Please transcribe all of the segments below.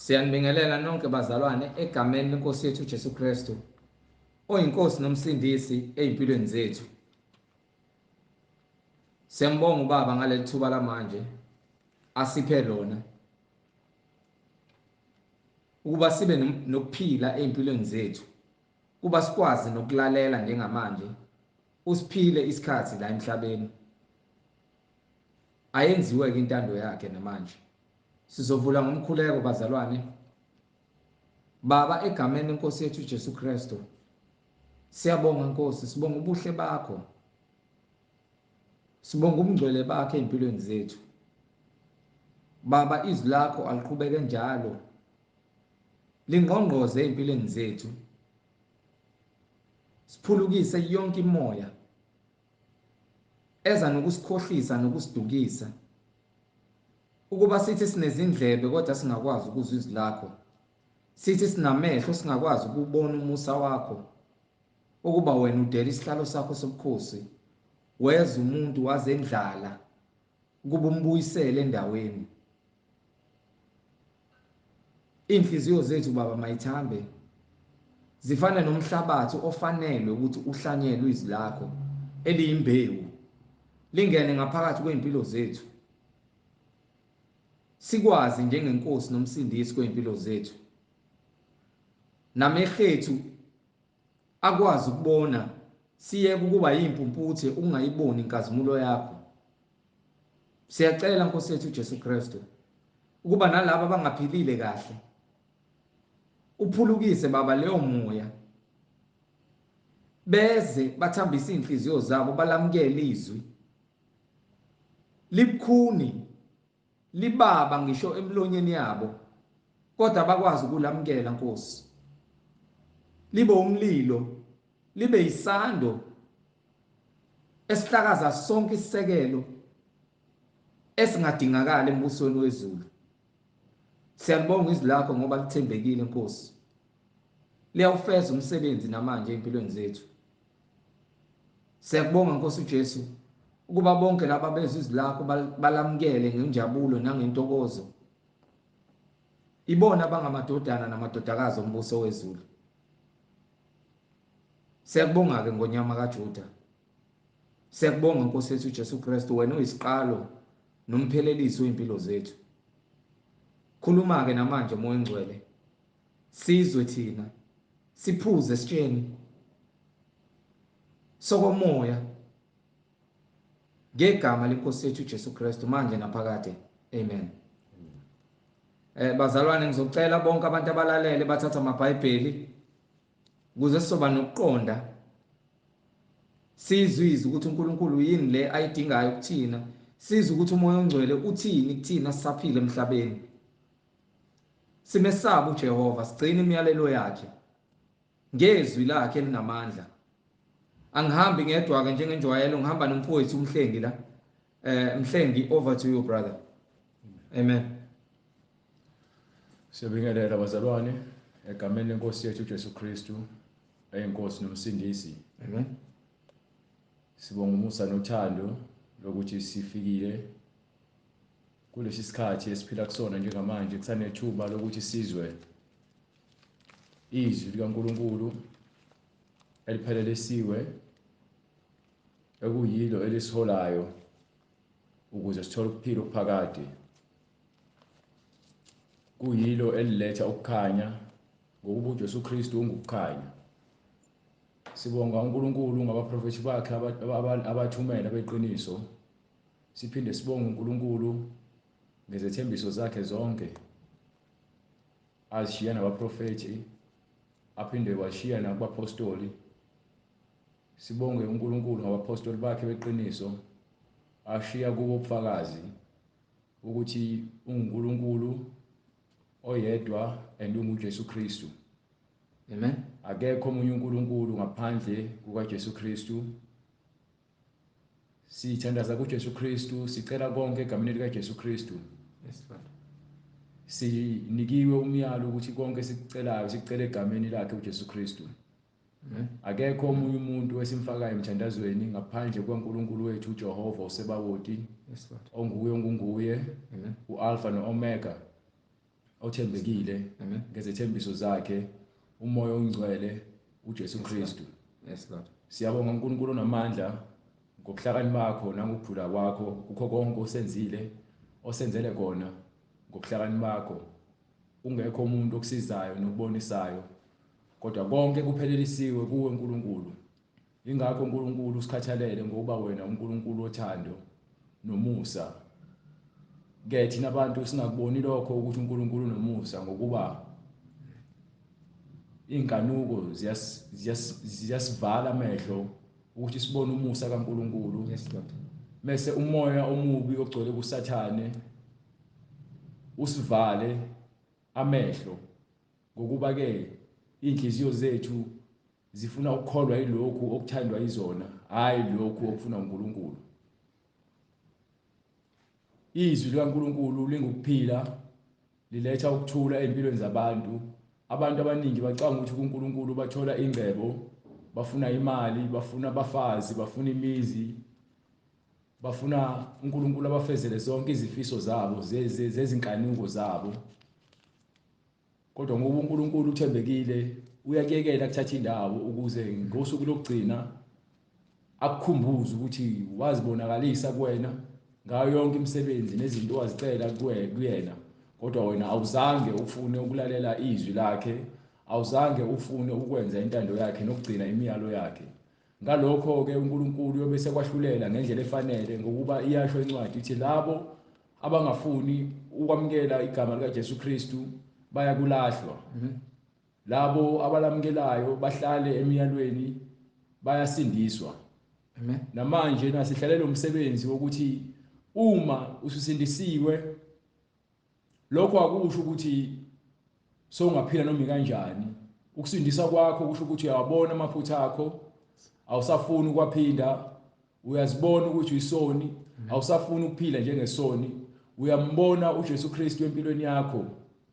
Siyanibingelela nonke bazalwane egameni lenkosi yethu Jesu Kristu, oyinkosi nomsindisi ezimpilweni zethu. Siyambonga uBaba ngaleli thuba lamanje asiphe lona ukuba sibe nokuphila ezimpilweni zethu, kuba sikwazi nokulalela njengamanje usiphile isikhathi la emhlabeni. Ayenziwe ke intando yakhe namanje. Sizovula ngomkhuleko bazalwane. Baba egameni lenkosi yethu Jesu Kristu, siyabonga Nkosi, sibonga ubuhle bakho. Sibonga ubungcwele bakho ezimpilweni zethu. Baba, izwi lakho aliqhubeke njalo lingqongqoze ezimpilweni zethu. Siphulukise yonke imoya eza nokusikhohlisa nokusidukisa, ukuba sithi sinezindlebe kodwa singakwazi ukuzwa izwi lakho, sithi sinamehlo singakwazi ukubona umusa wakho, ukuba wena udela isihlalo sakho sobukhosi, weza umuntu wazendlala ukuba umbuyisele endaweni. Inhliziyo zethu Baba mayithambe zifana nomhlabathi ofanele ukuthi uhlanyelwe izwi lakho eliyimbewu, lingene ngaphakathi kweimpilo zethu, sikwazi njengenkosi nomsindisi kweimpilo zethu. Namehlethu akwazi ukubona, siyeke ukuba yimpumputhe ungayiboni inkazimulo yakho. Siyacela Nkosi yethu Jesu Kristu ukuba nalabo abangaphilile kahle uphulukise Baba leyo moya, beze bathambise inhliziyo zabo, balamukele izwi libukhuni libaba ngisho emlonyeni yabo, kodwa bakwazi ukulamukela Nkosi. Libe umlilo, libe isando esihlakaza sonke isisekelo esingadingakala embusweni wezulu. Siyalibonga izwi lakho ngoba lithembekile Nkosi. Liyawufeza umsebenzi namanje ezimpilweni zethu. Siyakubonga Nkosi uJesu ukuba bonke laba bezwe izwi lakho balamukele ngenjabulo nangentokozo. Ibona abangamadodana namadodakazi ombuso wezulu. Siyakubonga ke ngonyama kaJuda. Siyakubonga Nkosi yethu Jesu Kristu, wena uyisiqalo nomphelelisi weimpilo zethu. Khuluma ke namanje Moya Ngcwele, sizwe thina, siphuze sitsheni sokomoya ngegama lenkosi yethu Jesu Kristu manje naphakade. Amen. Bazalwane, ngizocela bonke abantu abalalele bathatha amabhayibheli ukuze sizoba nokuqonda, sizwe ukuthi uNkulunkulu yini le ayidingayo kuthina, sizwe ukuthi uMoya Ongcwele uthini kuthina sisaphila emhlabeni. Simesaba uJehova, sigcina imiyalelo yakhe ngezwi lakhe elinamandla. Angihambi ngedwa ke njengenjwayelo, ngihamba nomfowethu uMhlengi la. Mhlengi, over to you brother. Amen. Siyabingelela bazalwane egameni lenkosi yethu Jesu Kristu, eyinkosi nomsindisi. Amen. Sibonga umusa nothando lokuthi sifikile kulesi sikhathi esiphila kusona njengamanje, kusanethuba lokuthi sizwe izwi likaNkulunkulu eliphelelisiwe, ekuyilo elisiholayo ukuze sithole ukuphila okuphakade. Kuyilo eliletha ukukhanya ngokuba uJesu Kristu ungukukhanya. Sibonga uNkulunkulu ngabaprofethi bakhe abathumela beqiniso. Siphinde sibonga uNkulunkulu ngezethembiso zakhe zonke azishiya nabaprofethi, aphinde washiya nabapostoli. Sibonge uNkulunkulu ngabapostoli bakhe beqiniso ashiya kubo ubufakazi ukuthi uNkulunkulu oyedwa unguJesu Kristu. Amen. Akekho omunye uNkulunkulu ngaphandle kukaJesu Kristu. Sithandaza kuJesu Kristu, sicela konke egameni likaJesu Kristu. Yes Father. Sinikiwe umyalo ukuthi konke sicelayo sicela egameni lakhe uJesu Kristu. Amen. Akekho omunye umuntu esimfakayo emthandazweni ngaphandle kukaNkulunkulu wethu uJehova osebawoti. Yes Father. Onguye, Amen. uAlpha noOmega, othembekile Amen. ngezethembiso zakhe umoya ongcwele uJesu Kristu. Yes, Lord. Siyabonga uNkulunkulu onamandla ngokuhlakani bakho nangokuphula kwakho kukho konke osenzele kona ngokuhlakani bakho. Ungekho umuntu okusizayo nokubonisayo kodwa konke kuphelelisiwe kuwe uNkulunkulu. Ingakho uNkulunkulu usikhathalele ngoba wena uNkulunkulu othando nomusa. Ke thina abantu singakuboni lokho ukuthi uNkulunkulu nomusa ngokuba inkanuko ziyasivala amehlo ukuthi sibone umusa kaNkulunkulu. Yes, Lord. Mase umoya omubi ogcwele kuSathane usivale amehlo ngokuba ke inhliziyo zethu zifuna ukukholwa yilokhu okuthandwa izona, hayi lokhu okufuna uNkulunkulu. Izwi likaNkulunkulu lingukuphila, liletha ukuthula empilweni zabantu. Abantu abaningi bacanga ukuthi uNkulunkulu bathola ingcebo, bafuna imali, bafuna abafazi, bafuna imizi, bafuna uNkulunkulu abafezele zonke izifiso zabo zezinkanuko zabo. Kodwa ngoba uNkulunkulu uthembekile, uyakuyekela ukuthatha indawo ukuze ngosuku lokugcina akukhumbuze ukuthi wazibonakalisa kuwena ngayo yonke imisebenzi nezinto wazicela kuyena. Kodwa wena awuzange ufune ukulalela izwi lakhe, awuzange ufune ukwenza intando yakhe nokugcina imiyalo yakhe. Ngalokho ke uNkulunkulu yobe sekwahlulela ngendlela efanele ngokuba iyasho incwadi ithi labo abangafuni ukwamukela igama likaJesu Kristu bayakulahlwa. Labo abalamukelayo bahlale emiyalweni bayasindiswa. Amen. Namanje nasihlalela umsebenzi wokuthi uma ususindisiwe lokho akusho ukuthi songaphila noma kanjani. Ukusindiswa kwakho kusho ukuthi uyabona amaphutha akho, awusafuni ukwaphinda, uyazibona ukuthi uyisoni, awusafuni ukuphila njengesoni. Uyambona uJesu Kristu empilweni yakho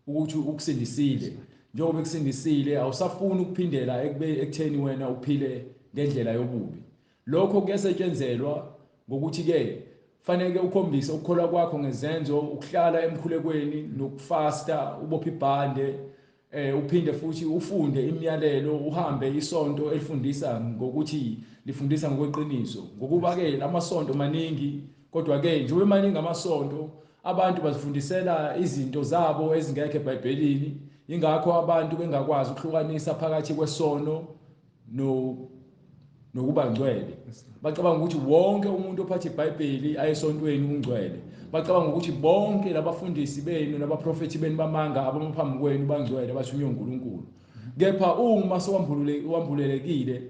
ukuthi ukusindisile. Njengoba ekusindisile awusafuni ukuphindela ekutheni wena uphile ngendlela yobubi. Lokho kuyasetshenzelwa ngokuthi ke fanele ukhombise ukukholwa kwakho ngezenzo, ukuhlala emkhulekweni nokufasta, ubophe ibhande, uphinde futhi ufunde imiyalelo, uhambe isonto elifundisa ngokuthi lifundisa ngokweqiniso. Ngokuba ke lamasonto maningi, kodwa ke njengoba maningi amasonto abantu bazifundisela izinto zabo ezingekho eBhayibhelini. Ingakho abantu bengakwazi ukuhlukanisa phakathi kwesono nokuba ngcwele. Bacabanga ukuthi wonke umuntu ophatha iBhayibheli ayesontweni ungcwele. Bacabanga ukuthi bonke labafundisi benu nabaprofeti benu bamanga abamaphambi kwenu bangcwele bathunywe uNkulunkulu. Kepha uma sowambulelekile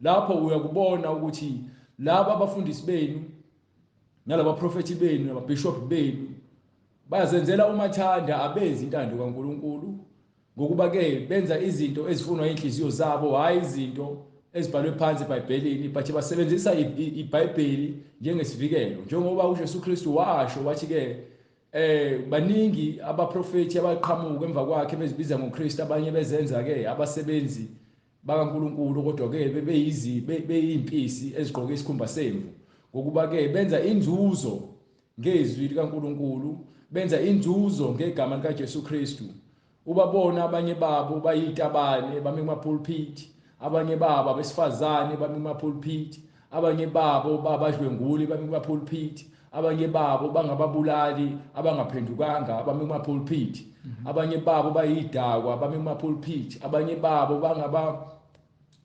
lapho uyakubona ukuthi laba abafundisi benu nalabaprofeti benu nababishop benu bayazenzela umathanda, abenzi intando kaNkulunkulu ngokuba ke benza izinto ezifunwa inhliziyo zabo, hayi izinto ezibhalwe phansi eBhayibhelini, but basebenzisa iBhayibheli njengesivikelo. Njengoba uJesu Kristu washo wathi ke baningi abaprofeti abaqhamuka emva kwakhe bezibiza ngoKristu, abanye bezenza ke abasebenzi bakaNkulunkulu kodwa ke beyimpisi ezigqoke isikhumba semvu. Ngokuba ke benza inzuzo ngezwi likaNkulunkulu, benza inzuzo ngegama likaJesu Kristu. Ubabona abanye babo bayitabane bame kuma-pulpit, abanye babo abesifazane bame kuma-pulpit, abanye babo babadlwenguli bame kuma-pulpit, abanye babo bangababulali abangaphendukanga bame kuma-pulpit, abanye babo bayidakwa bame kuma-pulpit, abanye babo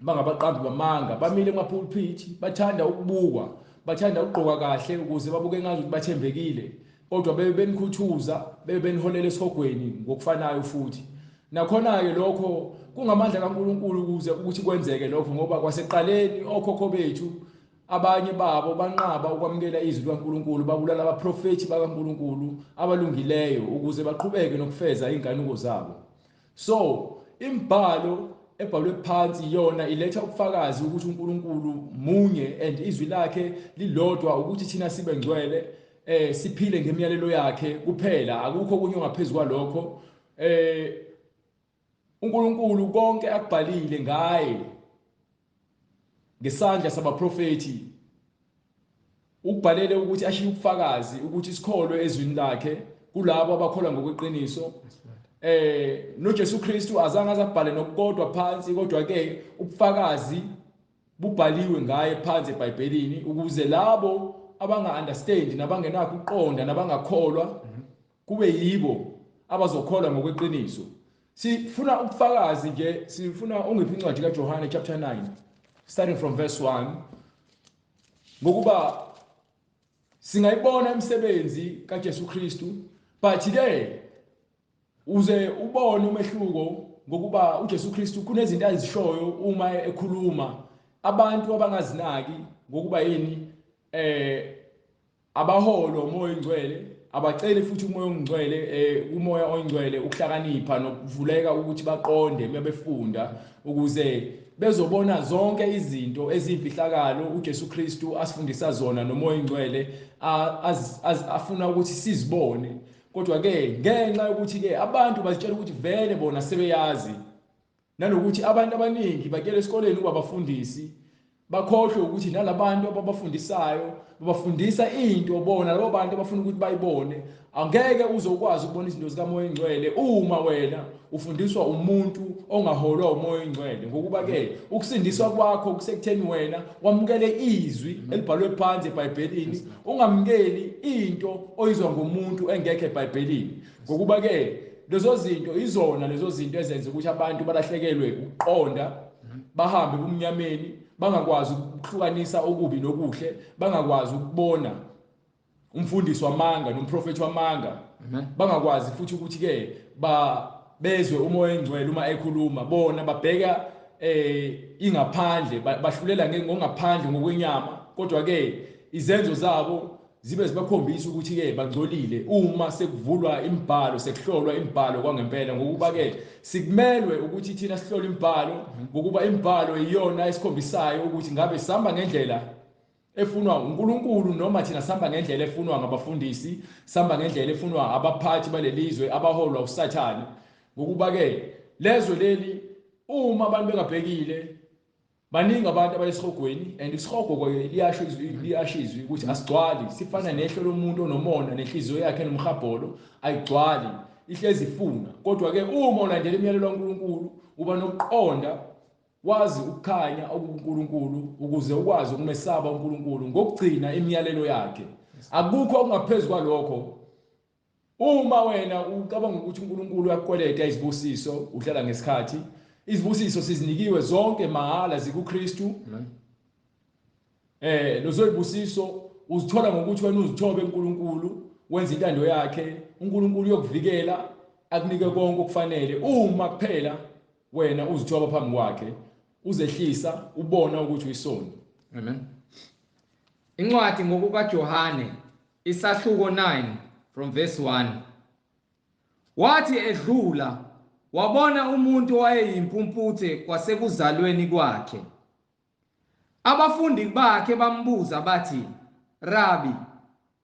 bangabaqambi bamanga bamile kuma-pulpit, bathanda ukubukwa, bathanda ukugqoka kahle ukuze babuke ngazi ukuthi bathembekile. Kodwa bebe benikhuthuza, bebe beniholela esihogweni ngokufanayo futhi. Nakhona-ke lokho kungamandla kaNkulunkulu ukuthi kwenzeke lokho, ngoba kwaseqaleni okhokho bethu abanye babo banqaba ukwamukela izwi likaNkulunkulu, babulala abaprofeti bakaNkulunkulu abalungileyo ukuze baqhubeke nokufeza inkanuko zabo. So imibhalo ebhalwe phansi yona iletha ubufakazi ukuthi uNkulunkulu munye and izwi lakhe lilodwa ukuthi thina sibe ngcwele, siphile ngemiyalelo yakhe kuphela, akukho okunye ongaphezulu kwalokho. uNkulunkulu konke akubhalile ngaye ngesandla sabaprofeti ukubhalele ukuthi ashiye ubufakazi ukuthi sikholwe ezwini lakhe kulabo abakholwa ngokweqiniso. noJesu Kristu azange azabhale nokukodwa phansi, kodwa ke ubufakazi bubhaliwe ngaye phansi eBhayibhelini ukuze labo abanga-understand nabangenakho ukuqonda nabangakholwa kube yibo abazokholwa ngokweqiniso. Sifuna ubufakazi nje, sifuna ungiphi incwadi kaJohane chapter 9 starting from verse 1 ngokuba singayibona imisebenzi kaJesu Kristu, but ke uze ubone umehluko ngokuba uJesu Kristu kunezinto azishoyo uma ekhuluma abantu abangazinaki ngokuba yini abaholo umoya ongcwele, abacele futhi umoya ongcwele umoya ongcwele ukuhlakanipha nokuvuleka ukuthi baqonde mebefunda ukuze bezobona zonke izinto ezimfihlakalo uJesu Kristu asifundisa zona nomoya ongcwele afuna ukuthi sizibone. Kodwa ke ngenxa yokuthi ke abantu bazitshela ukuthi vele bona sebeyazi, nanokuthi abantu abaningi bakele esikoleni ukuba bafundisi, bakhohlwe ukuthi nalabantu ababafundisayo babafundisa into bona labo bantu abafuna ukuthi bayibone. Angeke uzokwazi ukubona izinto zikamoya ongcwele uma wena ufundiswa umuntu ongaholwa umoya ongcwele, ngokuba ke ukusindiswa kwakho kusekutheni wena wamukele izwi elibhalwe phansi eBhayibhelini, ungamukeli into oyizwa ngomuntu engekho eBhayibhelini. Ngokuba ke lezo zinto izona lezo zinto ezenza ukuthi abantu balahlekelwe ukuqonda, bahambe kumnyameni, bangakwazi ukuhlukanisa okubi nokuhle, bangakwazi ukubona umfundisi wamanga nomprofeti wamanga, bangakwazi futhi ukuthi ke bezwe umoya ongcwele uma ekhuluma. Bona babheka ingaphandle, bahlulela ngongaphandle ngokwenyama, kodwa ke izenzo zabo zibe zibakhombisa ukuthi ke bangcolile uma sekuvulwa imibhalo, sekuhlolwa imibhalo kwangempela. Ngokuba ke sikumelwe ukuthi thina sihlole imibhalo ngokuba imibhalo iyona esikhombisayo ukuthi ngabe sihamba ngendlela efunwa uNkulunkulu noma thina sihamba ngendlela efunwa ngabafundisi, sihamba ngendlela efunwa abaphathi balelizwe abaholwa uSathane. Ngokuba ke lezwe leli uma abantu bengabhekile, baningi abantu abalesihogweni, and isihogo ke liyashizwa ukuthi asigcwali, sifana nehlo lomuntu onomona nenhliziyo yakhe nomhabholo ayigcwali, ihlezi ifuna. Kodwa ke uma ulandela imiyalelo kaNkulunkulu uba nokuqonda, wazi ukukhanya okuNkulunkulu ukuze ukwazi ukumesaba uNkulunkulu ngokugcina imiyalelo yakhe. Akukho okungaphezulu kwalokho. Uma wena ucabanga ukuthi uNkulunkulu uyakukweleta izibusiso, uhlala ngesikhathi, izibusiso sizinikiwe zonke mahala zikuKristu. Lezo zibusiso uzithola ngokuthi wena uzithobe uNkulunkulu, wenza intando yakhe. uNkulunkulu uyokuvikela, akunike konke okufanele uma kuphela wena uzithoba phambi kwakhe, uzehlisa, ubona ukuthi uyisoni. Amen. Incwadi ngokukaJohane isahluko 9 from verse 1. Wathi edlula wabona umuntu owayeyimpumputhe kwasekuzalweni kwakhe. Abafundi bakhe bambuza bathi, Rabi,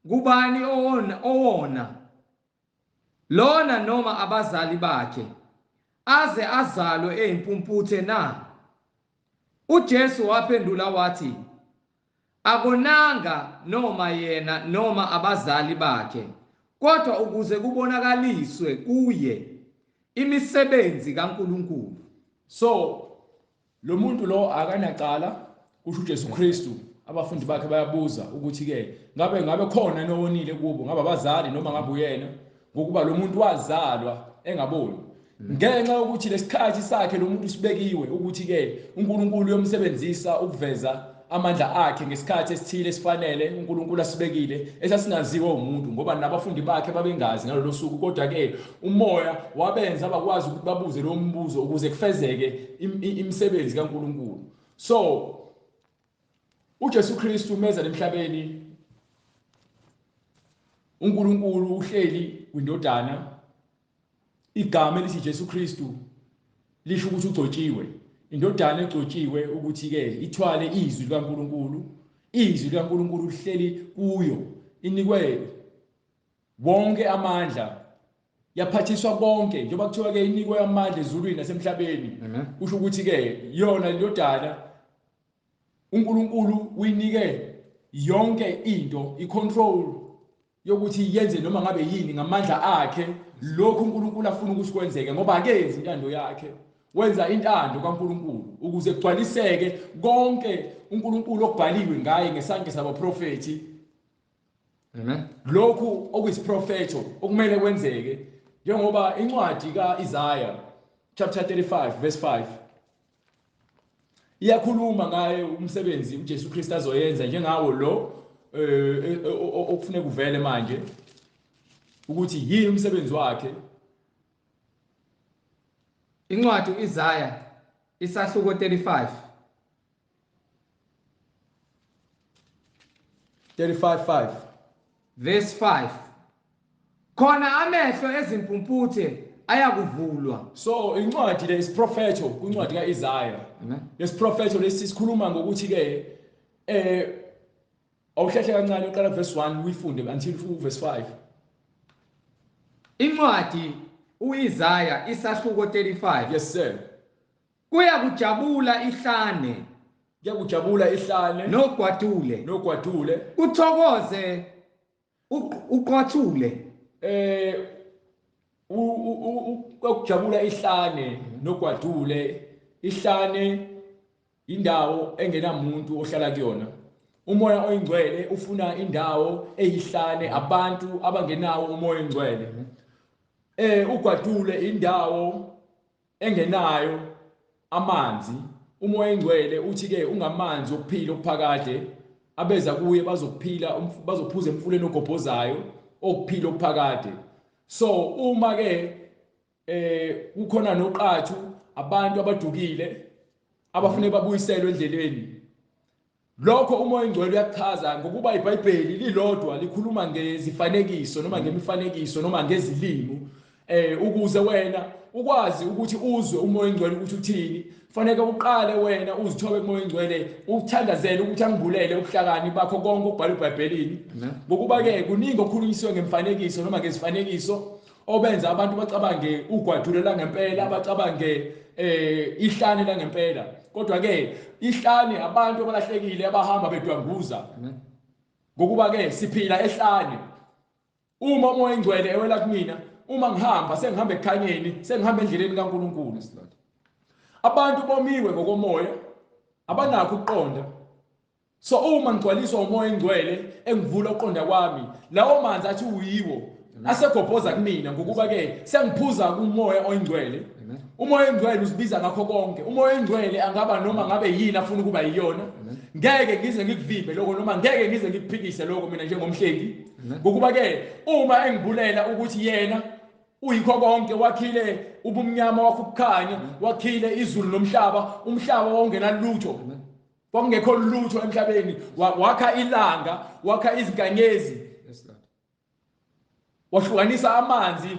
kubani owona lona noma abazali bakhe aze azalwe eyimpumputhe na? uJesu waphendula wathi, akonanga noma yena noma abazali bakhe, kodwa ukuze kubonakaliswe kuye imisebenzi kaNkulunkulu. So lo muntu lo akanacala, kusho uJesu Kristu. Abafundi bakhe bayabuza ukuthi ke ngabe khona nowonile kubo, ngabe abazali noma ngabe uyena, ngokuba lo muntu wazalwa engaboni. Ngenxa yokuthi lesikhathi sakhe lo muntu sibekiwe ukuthi ke uNkulunkulu uyomsebenzisa ukuveza amandla akhe ngesikhathi esithile esifanele, uNkulunkulu asibekile esasingaziwa umuntu, ngoba nabafundi bakhe babengazi ngalolu suku. Kodwa ke umoya wabenza abakwazi ukuthi babuze lo mbuzo ukuze kufezeke imisebenzi kaNkulunkulu. So uJesu Kristu meza emhlabeni, uNkulunkulu uhleli kwindodana. Igama elithi Jesu Kristu lisho ukuthi ugcotshiwe, indodana egcotshiwe ukuthi ke ithwale izwi likaNkulunkulu. Izwi likaNkulunkulu lihleli kuyo, inikwe wonke amandla, yaphathiswa konke njengoba kuthiwa ke inikwe amandla ezulwini nasemhlabeni. Kusho ukuthi ke yona indodana uNkulunkulu uyinike yonke into, icontrol yokuthi yenze noma ngabe yini ngamandla akhe lokho uNkulunkulu afuna ukuthi kwenzeke ngoba akenzi intando yakhe wenza intando kaNkulunkulu ukuze kugcwaliseke konke uNkulunkulu okubhaliwe ngaye ngesandla sabaprofeti. Amen. Lokhu okuyisiprofeto okumele kwenzeke njengoba incwadi kaIsaiah chapter 35 verse 5 iyakhuluma ngaye umsebenzi uJesu Kristu azoyenza njengawo lo okufuneka kuvele manje ukuthi yini umsebenzi wakhe. Incwadi uIsaiah isahluko 35 35:5 verse 5. Khona amehlo ezimpumputhe ayakuvulwa. So incwadi le isprofeto kwincwadi kaIsaiah. Amen. Lesprofeto lesisikhuluma ngokuthi ke awuhlehle kancane uqala verse 1 uyifunde until verse 5. Incwadi uIsaiah isahluko 35. Yes sir. Kuyakujabula ihlane Kuyakujabula ihlane nogwadule uthokoze uqwathule. Ukujabula ihlane nogwadule. Ihlane indawo engenamuntu ohlala kuyona. Umoya oyingcwele ufuna indawo eyihlane abantu abangenawo umoya oyingcwele. Ugwadule indawo engenayo amanzi. Umoya oyingcwele uthi ke ungamanzi okuphila okuphakade abeza kuye bazokuphila bazophuza emfuleni ogobhozayo okuphila okuphakade. So uma ke kukhona noqathu abantu abadukile abafune babuyiselwe endleleni. Lokho umoya oyingcwele uyachaza ngokuba iBhayibheli lilodwa likhuluma ngezifanekiso noma ngemifanekiso noma ngezilimi ukuze wena ukwazi ukuthi uzwe umoya oyingcwele ukuthi uthini. Kufanele uqale wena uzithobe kumoya oyingcwele uthandazele ukuthi angibulele ubuhlakani bakho konke okubhalwe eBhayibhelini. Ngokuba ke kuningi okukhulunyiswe ngemifanekiso noma ngezifanekiso obenza abantu bacabange ugwadule la ngempela abacabange ihlane la ngempela. Kodwa ke ihlane abantu abalahlekile abahamba bedwanguza. Ngokuba ke siphila ehlane. Uma umoya oyingcwele ewela kumina, uma ngihamba sengihamba ekhanyeni, sengihamba endleleni kaNkulunkulu. Abantu bomiwe ngokomoya abanakho ukuqonda. So uma ngigcwaliswa umoya oyingcwele engivula uqonda kwami, lawo manzi athi uyiwo asegobhoza kumina ngokuba ke sengiphuza kumoya oyingcwele. Umoya oyingcwele usibiza ngakho konke. Umoya oyingcwele angaba noma ngabe yini afuna ukuba yiyona. Ngeke ngize ngikuvimbe lokho noma ngeke ngize ngikuphikise lokho mina njengomhleki. Ngokuba ke uma engibulela ukuthi yena uyikho konke wakhile ubumnyama wakho ukukhanya wakhile izulu nomhlaba umhlaba wongenalutho kwakungekho lutho emhlabeni wakha ilanga wakha izinkanyezi wahlukanisa amanzi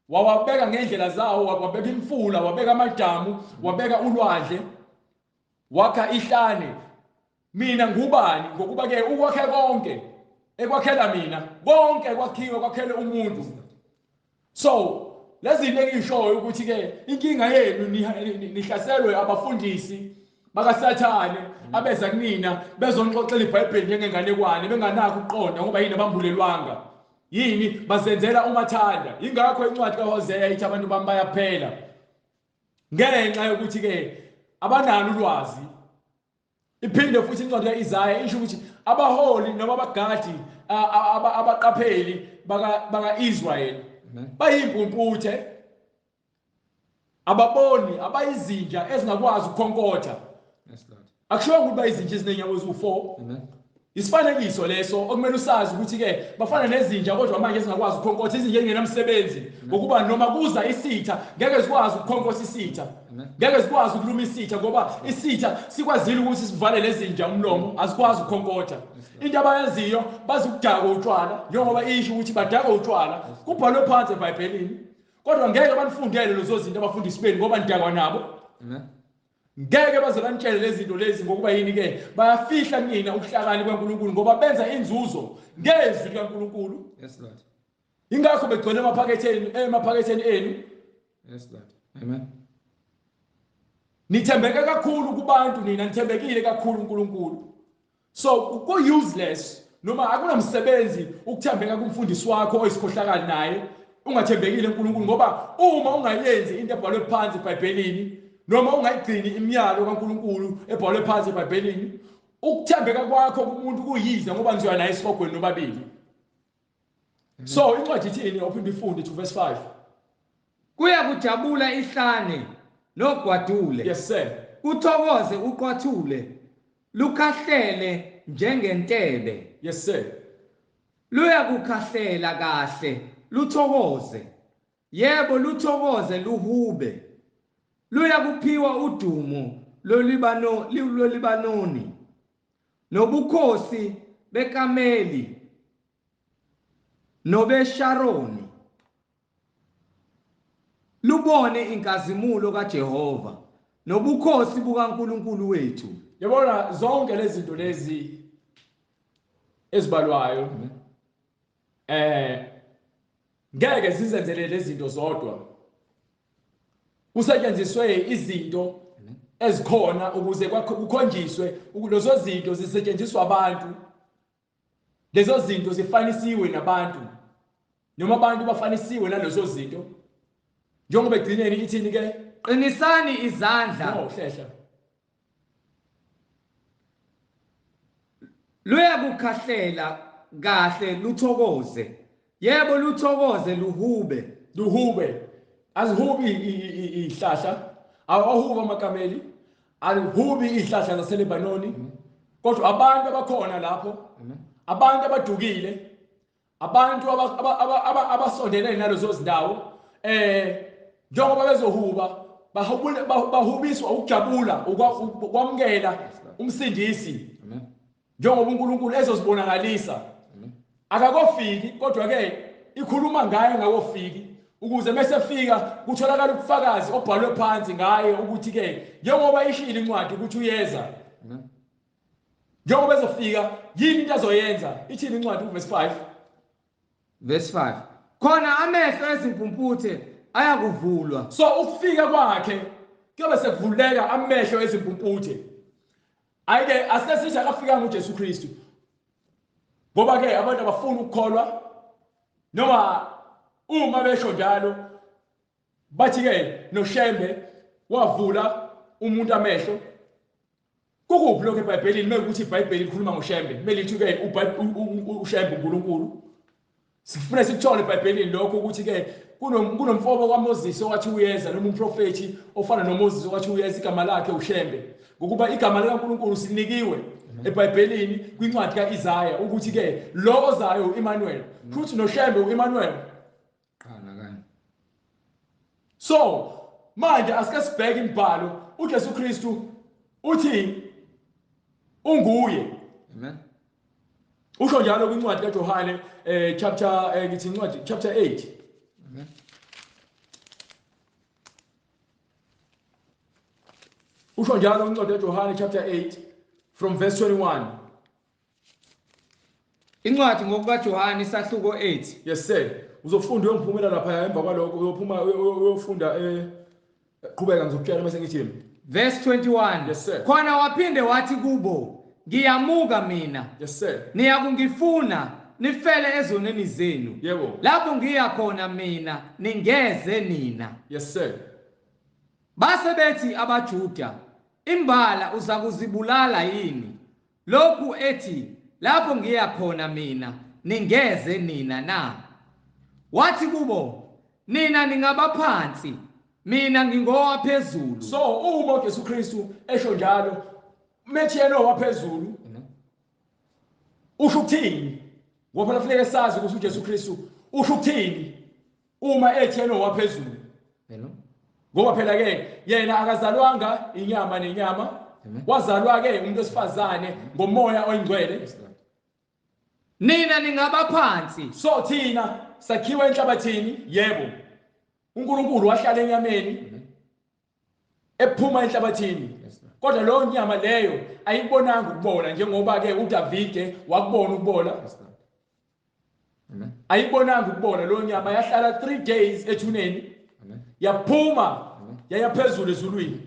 wawabeka ngendlela zawo wabeka imfula wabeka amadamu wabeka ulwandle wakha ihlane. Mina ngubani ngokuba ke ukwakhe konke ekwakhela mina konke kwakhiwe kwakhele umuntu. So lezi zinto engishoyo ukuthi ke inkinga yenu nihlaselwe abafundisi bakaSathane abeza kunina bezonixoxela iBhayibheli njengenganekwane benganakho ukuqonda ngoba yini abambulelwanga yini bazenzela umathanda. Ingakho incwadi kaHosea ithi abantu bami bayaphela ngenxa yokuthi ke abanalo ulwazi. Iphinde futhi incwadi kaIsaiah isho ukuthi abaholi noma abagadi abaqapheli baka-Israyeli bayimpumputhe ababoni abayizinja ezingakwazi ukukhonkotha. Akusho ukuthi bayizinja ezinenyawo eziwu4. Isifanekiso leso okumele usazi ukuthi ke bafana nezinja kodwa manje ezingakwazi ukukhonkotha izinja ezingenamsebenzi ngokuba noma kuza isitha ngeke sikwazi ukukhonkotha isitha. Ngeke sikwazi ukuluma isitha ngoba isitha sikwazile ukuthi sivale lezinja umlomo asikwazi ukukhonkotha. Into abayenziyo bazukudaka utshwala njengoba isho ukuthi badaka utshwala kubhalwe phansi eBhayibhelini. Kodwa ngeke banifundele lezo zinto abafundisi beni ngoba nidakwa nabo. Ngeke baze banitshele lezi zinto lezi ngokuba yini ke bayafihla nina ubuhlakani beNkulunkulu ngoba benza inzuzo ngezwi likaNkulunkulu. Yes Lord. Ingakho begcwele emaphaketheni enu. Yes Lord. Amen. Nithembeke kakhulu kubantu nina nithembekile kakhulu uNkulunkulu. So ku useless noma akunamsebenzi ukuthembeka kumfundisi wakho oyisikhohlakali naye ungathembekile eNkulunkulu ngoba uma ungayenzi into ebhalwe phansi eBhayibhelini noma ungayigcini imiyalo kaNkulunkulu ebhalwe phansi eBhayibhelini ukuthembeka kwakho kumuntu kuyize ngoba ngizoya naye esihogweni nobabili. So incwadi ithini ophinde ifunde to verse 5. Kuya kujabula ihlane nogwadule. Yes sir. Uthokoze uqwathule lukhahlele njengentebe. Yes sir. Luya kukhahlela kahle luthokoze. Yebo luthokoze luhube. Luya kuphiwa udumo lolibanoni nobukhosi bekameli nobesharoni. Lubone inkazimulo kaJehova nobukhosi bukaNkulunkulu wethu. Yabona zonke lezi zinto lezi ezibalwayo ngeke zizenzele lezi zinto zodwa. Kusetshenziswe izinto ezikhona ukuze kukhonjiswe lezo zinto zisetshenziswa abantu. Lezo zinto zifanisiwe nabantu noma abantu bafanisiwe nalezo zinto. Njengoba egcineni ithini ke? Qinisani izandla. No, hlehla. Luya kukhahlela kahle luthokoze. Yebo luthokoze luhube. Luhube. Azihubi ihlahla, awuhubi amakameli, alihubi ihlahla zaseLebanoni. Kodwa abantu abakhona lapho, abantu abadukile, abantu abasondelene nalezo zindawo, njengoba bezohuba, bahubiswa ukujabula, ukwamukela umsindisi. Njengoba uNkulunkulu ezozibonakalisa. Akakofiki kodwa ke ikhuluma ngaye ngakofiki ukuze mesefika kutholakala ubufakazi obhalwe phansi ngaye ukuthi ke njengoba ishilo incwadi ukuthi uyeza. Njengoba ezofika yini into azoyenza ithini incwadi verse 5. Verse 5. Khona amehlo ezimpumputhe ayakuvulwa. So ukufika kwakhe kuyobe sekuvuleka amehlo ezimpumputhe. Ayike asesithi akafika ngoJesu Kristu. Ngoba ke abantu abafuna ukukholwa noma uma besho njalo bathi ke noShembe wavula umuntu amehlo. Kukuphi lokho eBhayibhelini mekuthi iBhayibheli likhuluma ngoShembe melithi ke uShembe uNkulunkulu. Sifuna sikuthole eBhayibhelini lokho ukuthi ke kunomfobo kaMoses owathi uyeza noma umprofeti ofana noMoses owathi uyeza igama lakhe uShembe. Ngokuba igama likaNkulunkulu sinikiwe eBhayibhelini kwincwadi kaIsaya ukuthi ke lo ozayo uEmmanuel futhi noShembe uEmmanuel. So manje asike sibheke imibhalo uJesu Kristu uthi unguye. Amen. Usho njalo kwincwadi kaJohane chapter 8. Amen. Usho njalo kwincwadi kaJohane chapter 8 from verse 21. Incwadi ngokukaJohane isahluko 8. Yes sir. Uzofunda uyomphumela lapha emva kwalokho uyofunda qhubeka ngizokutshela bese ngithi Verse 21. Yes sir. Khona waphinde wathi kubo, ngiyamuka mina. Yes sir. Niyakungifuna nifele ezoneni zenu. Yebo. Lapho ngiya khona mina ningeze nina. Yes sir. Base bethi abaJuda, imbala uza kuzibulala yini? Lokhu ethi lapho ngiya khona mina ningeze nina na. Wathi kubo, nina ningabaphansi, mina ngingowaphezulu. So uma uJesu Kristu esho njalo methi yena owaphezulu usho ukuthini? Ngoba kufanele sazi ukuthi uJesu Kristu usho ukuthini uma ethi yena owaphezulu. Ngoba phela ke yena akazalwanga inyama nenyama, wazalwa ke umuntu osifazane ngomoya oyingcwele. Nina ningabaphansi. So thina sakhiwa enhlabathini, yebo. uNkulunkulu wahlala enyameni ephuma enhlabathini. Kodwa lo nyama leyo ayibonanga ukubola njengoba ke uDavide wakubona ukubola. Ayibonanga ukubola lo nyama yahlala 3 days ethuneni. Yaphuma yayaphezulu ezulwini.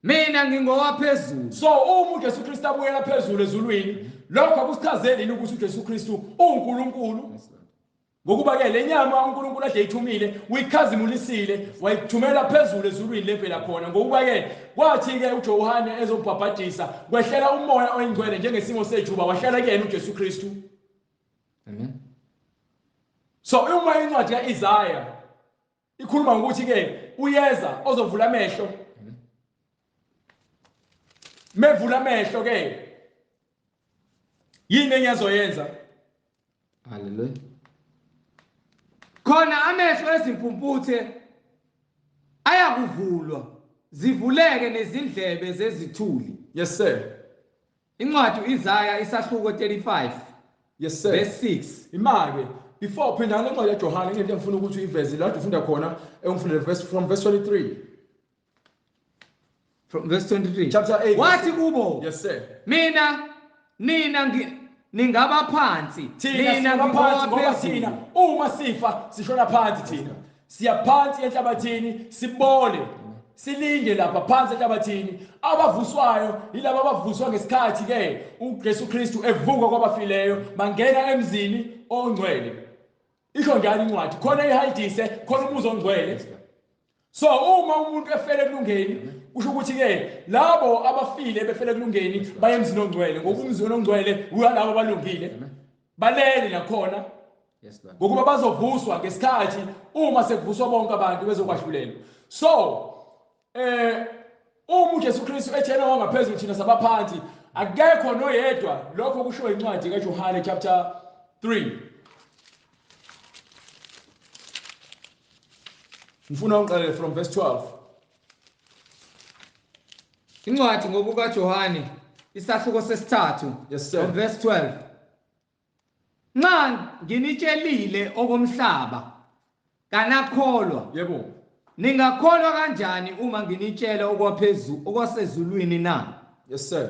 Mina ngingowaphezulu. So uma uJesu Kristu abuyela phezulu ezulwini lokho akusichazeli ukuthi uJesu Kristu uNkulunkulu. Ngokuba ke lenyama uNkulunkulu ade ithumile uyikhazimulisile wayithumela phezulu ezulwini levela khona. Ngokuba ke kwathi ke uJohane ezombhabhadisa kwehlela umoya oyingcwele njengesimo sejuba wahlala kuyena uJesu Kristu. Amen. So uma incwadi kaIsaya ikhuluma ukuthi ke uyeza ozovula amehlo. Mevula amehlo ke yini engiyazoyenza? Hallelujah. Khona amehlo ezimpumputhe ayakuvulwa zivuleke nezindlebe zezithuli. Yes sir. Incwadi Isaiah isahluko 35. Yes sir. Verse 6. Imake before phinda ngencwadi kaJohane ngeke ngifuna ukuthi ivezi la ufunda khona engifundele from verse 23. From verse 23. Chapter 8. Wathi kubo? Yes sir. Mina nina ningaba phansi. Nina ngaphansi ngoba thina uma sifa sishona phansi thina. Siya phansi enhlabathini sibole. Silinde lapha phansi enhlabathini. Abavuswayo yilabo abavuswa ngesikhathi ke uJesu Kristu evuka kwabafileyo bangena emzini ongcwele. Isho njalo incwadi khona ihayidise khona umuzi ongcwele. So uma umuntu efele kulungeni usho ukuthi ke labo abafile befele kulungeni baye emzini ongcwele ngoba umzini ongcwele uyalabo balungile balele nakhona. Yes Lord. Ngokuba bazovuswa ngesikhathi uma sekuvuswa bonke abantu bezokwahlulela. So uma uJesu Kristu ethena wangaphezulu thina sabaphansi akekho noyedwa lokho kusho incwadi kaJohane chapter 3. Ngifuna uqale from verse 12. Incwadi ngokuka Johane isahluko sesithathu. Yes sir. From verse 12. Nxa nginitshelile okomhlaba kanakholwa. Yebo. Ningakholwa kanjani uma nginitshela okwaphezulu okwasezulwini na? Yes sir.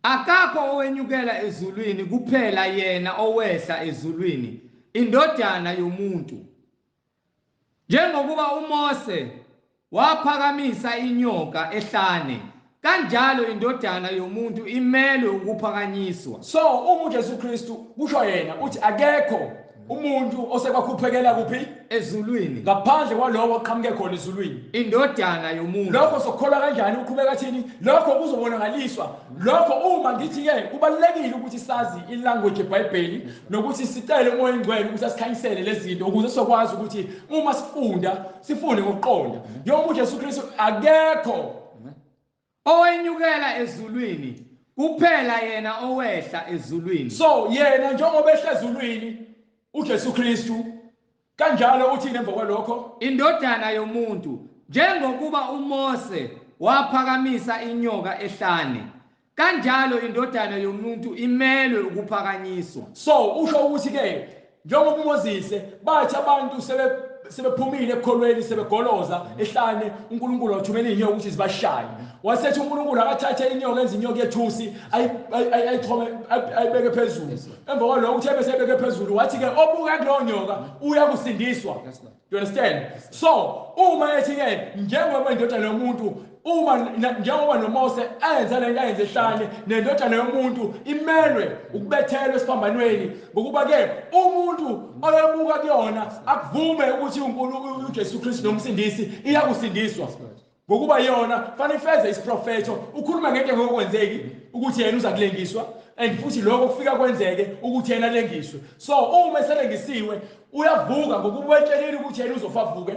Akakho owenyukela ezulwini kuphela yena owehla ezulwini indodana yomuntu. Njengokuba uMose waphakamisa inyoka ehlane kanjalo indodana yomuntu imelwe ukuphakanyiswa. So uma uJesu Kristu kusho yena uthi akekho umuntu osekwakuphekela kuphi ezulwini ngaphandle kwalowo oqhamuke khona ezulwini indodana yomuntu. Lokho sokukholwa kanjani uqhubeka thini lokho kuzobonakaliswa lokho uma ngithi ke kubalekile ukuthi sazi ilanguage eBhayibheli nokuthi sicele umoya engcwele ukuthi asikhanyisele lezi zinto ukuze sokwazi ukuthi uma sifunde ngokuqonda njengoba uJesu Kristu akekho owenyukela ezulwini kuphela yena owehla ezulwini. So yena njengoba ehla ezulwini uJesu Kristu kanjalo uthini emva kwalokho indodana yomuntu njengokuba uMose waphakamisa inyoka ehlane kanjalo indodana yomuntu imelwe ukuphakanyiswa. So usho ukuthi ke njengoba uMoses bathi abantu sebephumile ekukholweni sebegoloza ehlane uNkulunkulu wathumela inyoka ukuthi zibashaye wasethi uNkulunkulu akathathe inyoka enza inyoka yethusi ayithome ayibeke phezulu emva kwalokho uthe bese ebeke phezulu wathi ke obuka kulowo nyoka uyakusindiswa. You understand? So uma ethi ke njengoba indodana yomuntu uma njengoba noMose ayenza lento ayenze ehlane nendodana yomuntu imelwe ukubethelwa esiphambanweni ngokuba ke umuntu oyebuka kuyona akuvume ukuthi uNkulunkulu uJesu Kristu nomsindisi iyakusindiswa ngokuba yona fanele ifeze isiprofeto ukhuluma ngento ngokwenzeki ukuthi yena uza kulengiswa and futhi lokho kufika kwenzeke ukuthi yena lengiswe. So uma eselengisiwe uyavuka ngokuba wetshelile ukuthi yena uzofavuke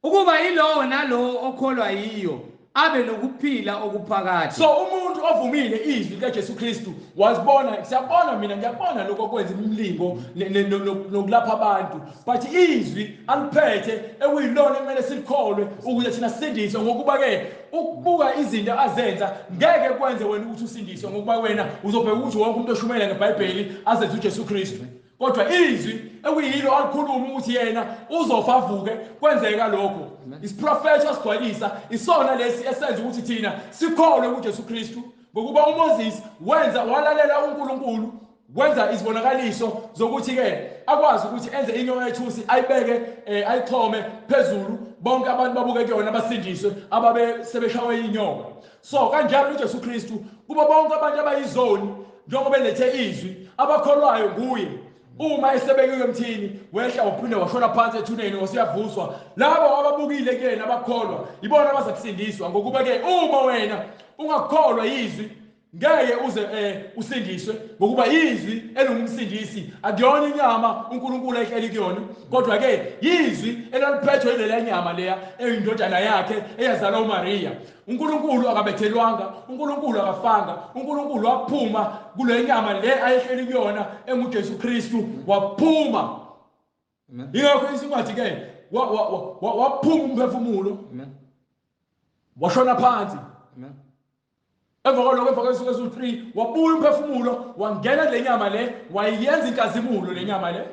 ukuba yilowo nalowo okholwa yiyo abe nokuphila okuphakathi. So umuntu ovumile izwi likaJesu Kristu wazibona siyabona mina ngiyabona lokho okwenza imlingo nokulapha abantu but izwi aliphethe ekuyilona kumele silikholwe ukuze thina sisindiswe ngokuba ke ukubuka izinto azenza ngeke kwenze wena ukuthi usindiswe ngokuba wena uzobheka ukuthi wonke umuntu oshumela ngeBhayibheli azenze uJesu Kristu kodwa izwi ekuyilo alikhuluma ukuthi yena uzofavuke kwenzeka lokho isiprofeto asigcwalisa isona lesi esenza ukuthi thina sikholwe kuJesu Kristu ngokuba uMoses walalela uNkulunkulu wenza izibonakaliso zokuthi ke akwazi ukuthi enze inyoka yethusi ayibeke ayixhome phezulu bonke abantu babuke kuyona abasindiswe ababe sebeshawe inyoka. So kanjalo uJesu Kristu kuba bonke abantu abayizoni njengoba elethe izwi abakholwayo nguye uma esebekiwe emthini wehla waphinde washona phansi ethuneni wasiyavuswa labo ababukile kuyena abakholwa ibona abazakusindiswa ngokuba ke uma wena ungakholwa yizwi ngeke uze usindiswe ngokuba izwi elungumsindisi akuyona inyama uNkulunkulu ayihleli kuyona kodwa ke yizwi elaliphethwe ilela nyama leya eyindodana yakhe eyazalwa uMaria uNkulunkulu akabethelwanga uNkulunkulu akafanga uNkulunkulu waphuma kule nyama le ayihleli kuyona enguJesu Kristu waphuma yingakho isingathi ke waphuma umphefumulo washona phansi emva kwalokho 3 wabuya umphefumulo wangena kule nyama le wayenza inkazimulo le nyama le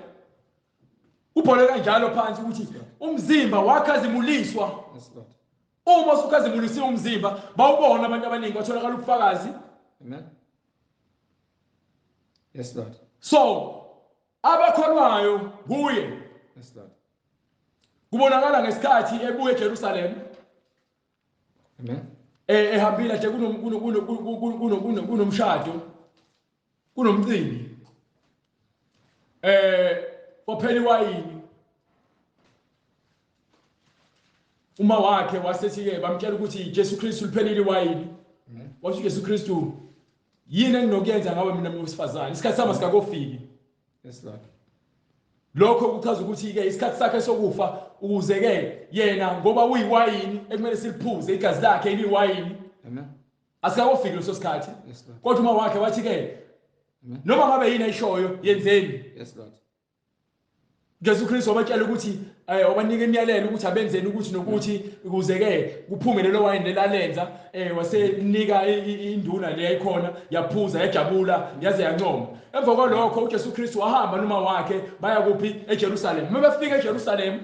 ubhole kanjalo phansi ukuthi umzimba wakhazimuliswa uma usukhazimulisiwe umzimba bawubona abantu abaningi batholakala ubufakazi amen yes Lord so abakholwayo kuye yes Lord kubonakala ngesikhathi ebuye eJerusalem amen ehambile nje kunomshado kunomcimbi waphela iwayini uma wakhe wasethi ke bamtshela ukuthi Jesu Kristu liphelile iwayini washo Jesu Kristu yini enginokuyenza ngawe mina wesifazane isikhathi sami sikakofiki yes Lord lokho kuchaza ukuthi ke isikhathi sakhe sokufa ukuze ke yena ngoba uyiwayini ekumele siliphuze igazi lakhe eliwayini amen asikakofiki leso sikhathi yes Lord kodwa uma wakhe wathi ke noma ngabe yini ayishoyo yenzeni yes Lord Jesu Kristu wabatshela ukuthi wabanika imiyalelo ukuthi abenzeni ukuthi nokuthi ukuze ke kuphume lelo wayini lelalenza wasenika induna le yayikhona yaphuza yajabula yaze yancoma emva kwalokho uJesu Kristu wahamba noma wakhe baya kuphi eJerusalem uma befika eJerusalem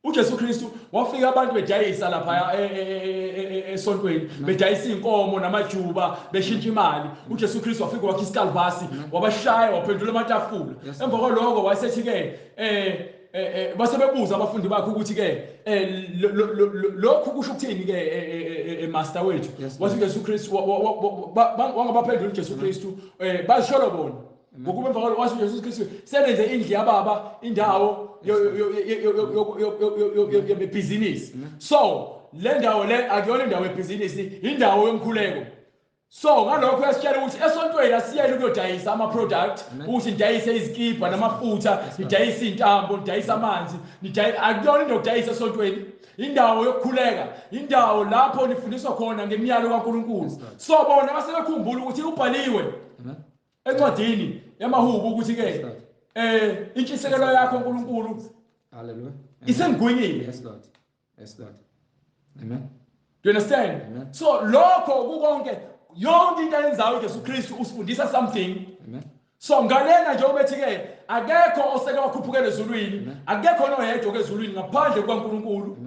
uJesu Kristu wafika abantu bejayisa lapha esontweni bejayisa inkomo namajuba beshintsha imali uJesu Kristu wafika wakha isikalvasi wabashaya waphendula amatafula emva kwalokho wasethi ke basebebuza abafundi bakhe ukuthi ke lokhu kusho ukuthini ke master wethu wathi uJesu Kristu wangabaphendula uJesu Kristu bazisholo bona ngokuba emva kwalokho wathi uJesu Kristu sebenze indlu yababa indawo yebhizinisi so le ndawo le akuyona indawo yebhizinisi indawo yomkhuleko so ngalokho uyasitshela ukuthi esontweni asiyele ukuyodayisa ama product ukuthi nidayise izikipa namafutha nidayise intambo nidayise amanzi akuyona into yokudayisa esontweni indawo yokukhuleka indawo lapho nifundiswa khona ngemiyalo kaNkulunkulu so bona basebekhumbula ukuthi ubhaliwe encwadini yamahubo ukuthi ke intshisekelo yakho uNkulunkulu hallelujah isengigwinyile yes Lord amen do you understand so lokho kukonke yonke into ayenzayo uJesu Kristu usifundisa something amen so ngalena nje obethi ke akekho oseke wakhuphukela ezulwini akekho noyedwa ezulwini ngaphandle kukaNkulunkulu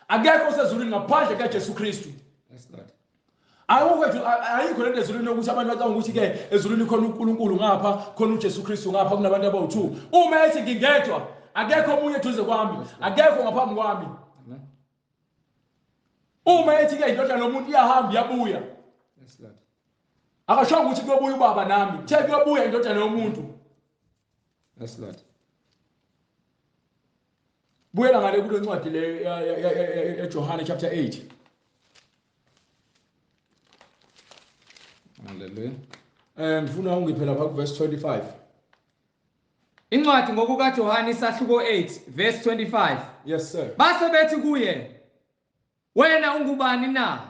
akekho osezulwini ngaphandle kaJesu Kristu yes Lord ayikho lento ezulwini ukuthi abantu bacabanga ukuthi ke ezulwini khona uNkulunkulu ngapha khona uJesu Kristu ngapha kunabantu abawu2 uma ethi ngingedwa akekho omunye eduze kwami akekho ngaphambi kwami uma ethi ke indodana yomuntu iyahamba iyabuya yes Lord akasho ukuthi kuyobuya ubaba nami the kuyobuya indodana yomuntu yes Lord buyela ngale kule ncwadi le eJohane chapter 8 hallelujah ngifuna ungiphela lapha ku verse 25 incwadi ngokukaJohane isahluko 8 verse 25 yes sir base bethi kuye wena ungubani na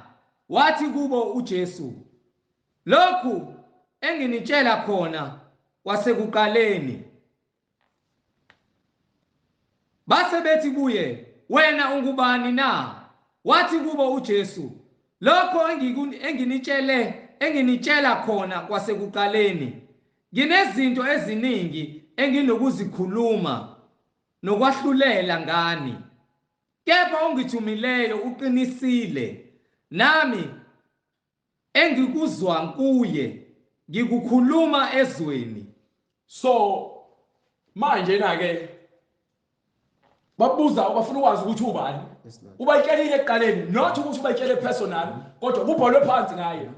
wathi kubo uJesu lokhu enginitshela khona kwasekuqaleni base bethi kuye wena ungubani na wathi kubo uJesu lokho enginitshela khona kwasekuqaleni nginezinto eziningi enginokuzikhuluma nokwahlulela ngani kepha ongithumileyo uqinisile nami engikuzwa kuye ngikukhuluma ezweni so manje na ke babuza bafuna ukwazi ukuthi ubani ubayitshelile ekuqaleni not ukuthi ubayitshele personal kodwa kubhalwe phansi ngaye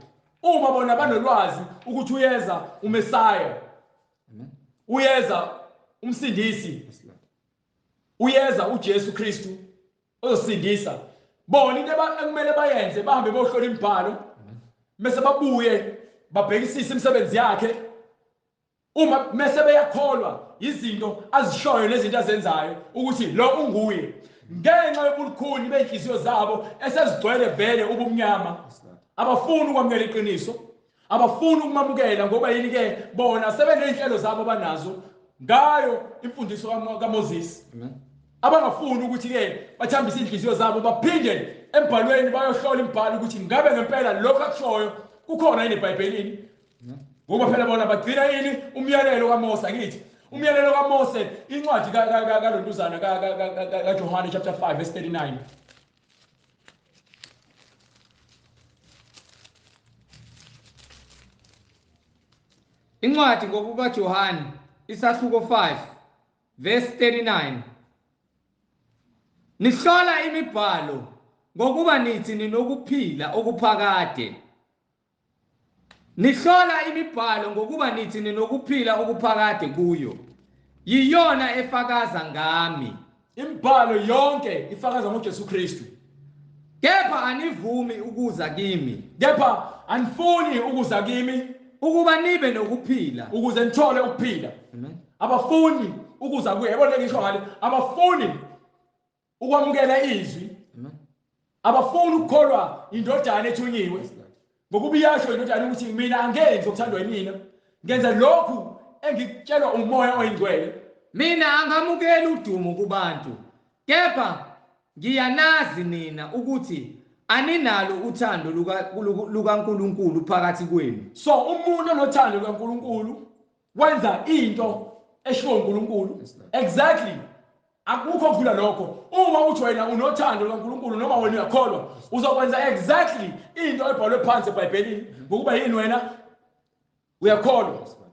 uma bona banolwazi ukuthi uyeza uMesaya, Amen. uyeza umsindisi, Yes, Lord. uyeza uJesu Kristu ozosindisa, bona into ekumele bayenze bahambe bohlola imibhalo bese babuye babhekisise imisebenzi yakhe. Uma mase beyakholwa izinto azishoyo nezinto azenzayo ukuthi lo unguye, ngenxa yobukhuni benhliziyo zabo esezigcwele vele ubumnyama, Yes, Lord. abafuni ukwamukela iqiniso, abafuni ukumamukela ngoba yini ke bona sebeney'nhlelo zabo abanazo ngayo imfundiso kaMoses. Amen. Abangafuni ukuthi ke bathambise inhliziyo zabo baphinde embhalweni bayohlola imibhalo ukuthi ngabe ngempela lokho akushoyo kukhona yini eBhayibhelini. Amen. Ngoba phela bona bagcina yini umyalelo kaMose, angithi umyalelo kaMose, incwadi kalontuzana kaJohane chapter 5 verse 39. Incwadi ngokukaJohane isahluko 5 verse 39. Nihlola imibhalo ngokuba nithi ninokuphila okuphakade. Nihlola imibhalo ngokuba nithi ninokuphila okuphakade kuyo. Yiyona efakaza ngami. Imibhalo yonke ifakaza ngoJesu Kristu. Kepha anivumi ukuza kimi Kepha anifuni ukuza kimi ukuba nibe nokuphila. ukuze nithole ukuphila. Amen. Abafuni ukuza kuye. Yabona le ngisho ngale, abafuni ukwamukela izwi. Amen. Abafuni ukukholwa indodana ethunyiwe. Yes, Lord. Ngokuba iyasho indodana ukuthi mina angenzi okuthandwa yimina, ngenza lokhu engikutshelwa umoya oyingcwele. Mina angamukeli udumo kubantu, kepha ngiyanazi nina ukuthi aninalo uthando lukaNkulunkulu phakathi kwenu. So umuntu onothando lukaNkulunkulu wenza into eshiwo uNkulunkulu. Yes, Lord. Exactly. Akukho kudlula lokho. Uma uthi wena unothando lukaNkulunkulu noma wena uyakholwa, uzokwenza exactly into ebhalwe phansi eBhayibhelini. Ngokuba yini wena uyakholwa. Yes, Lord.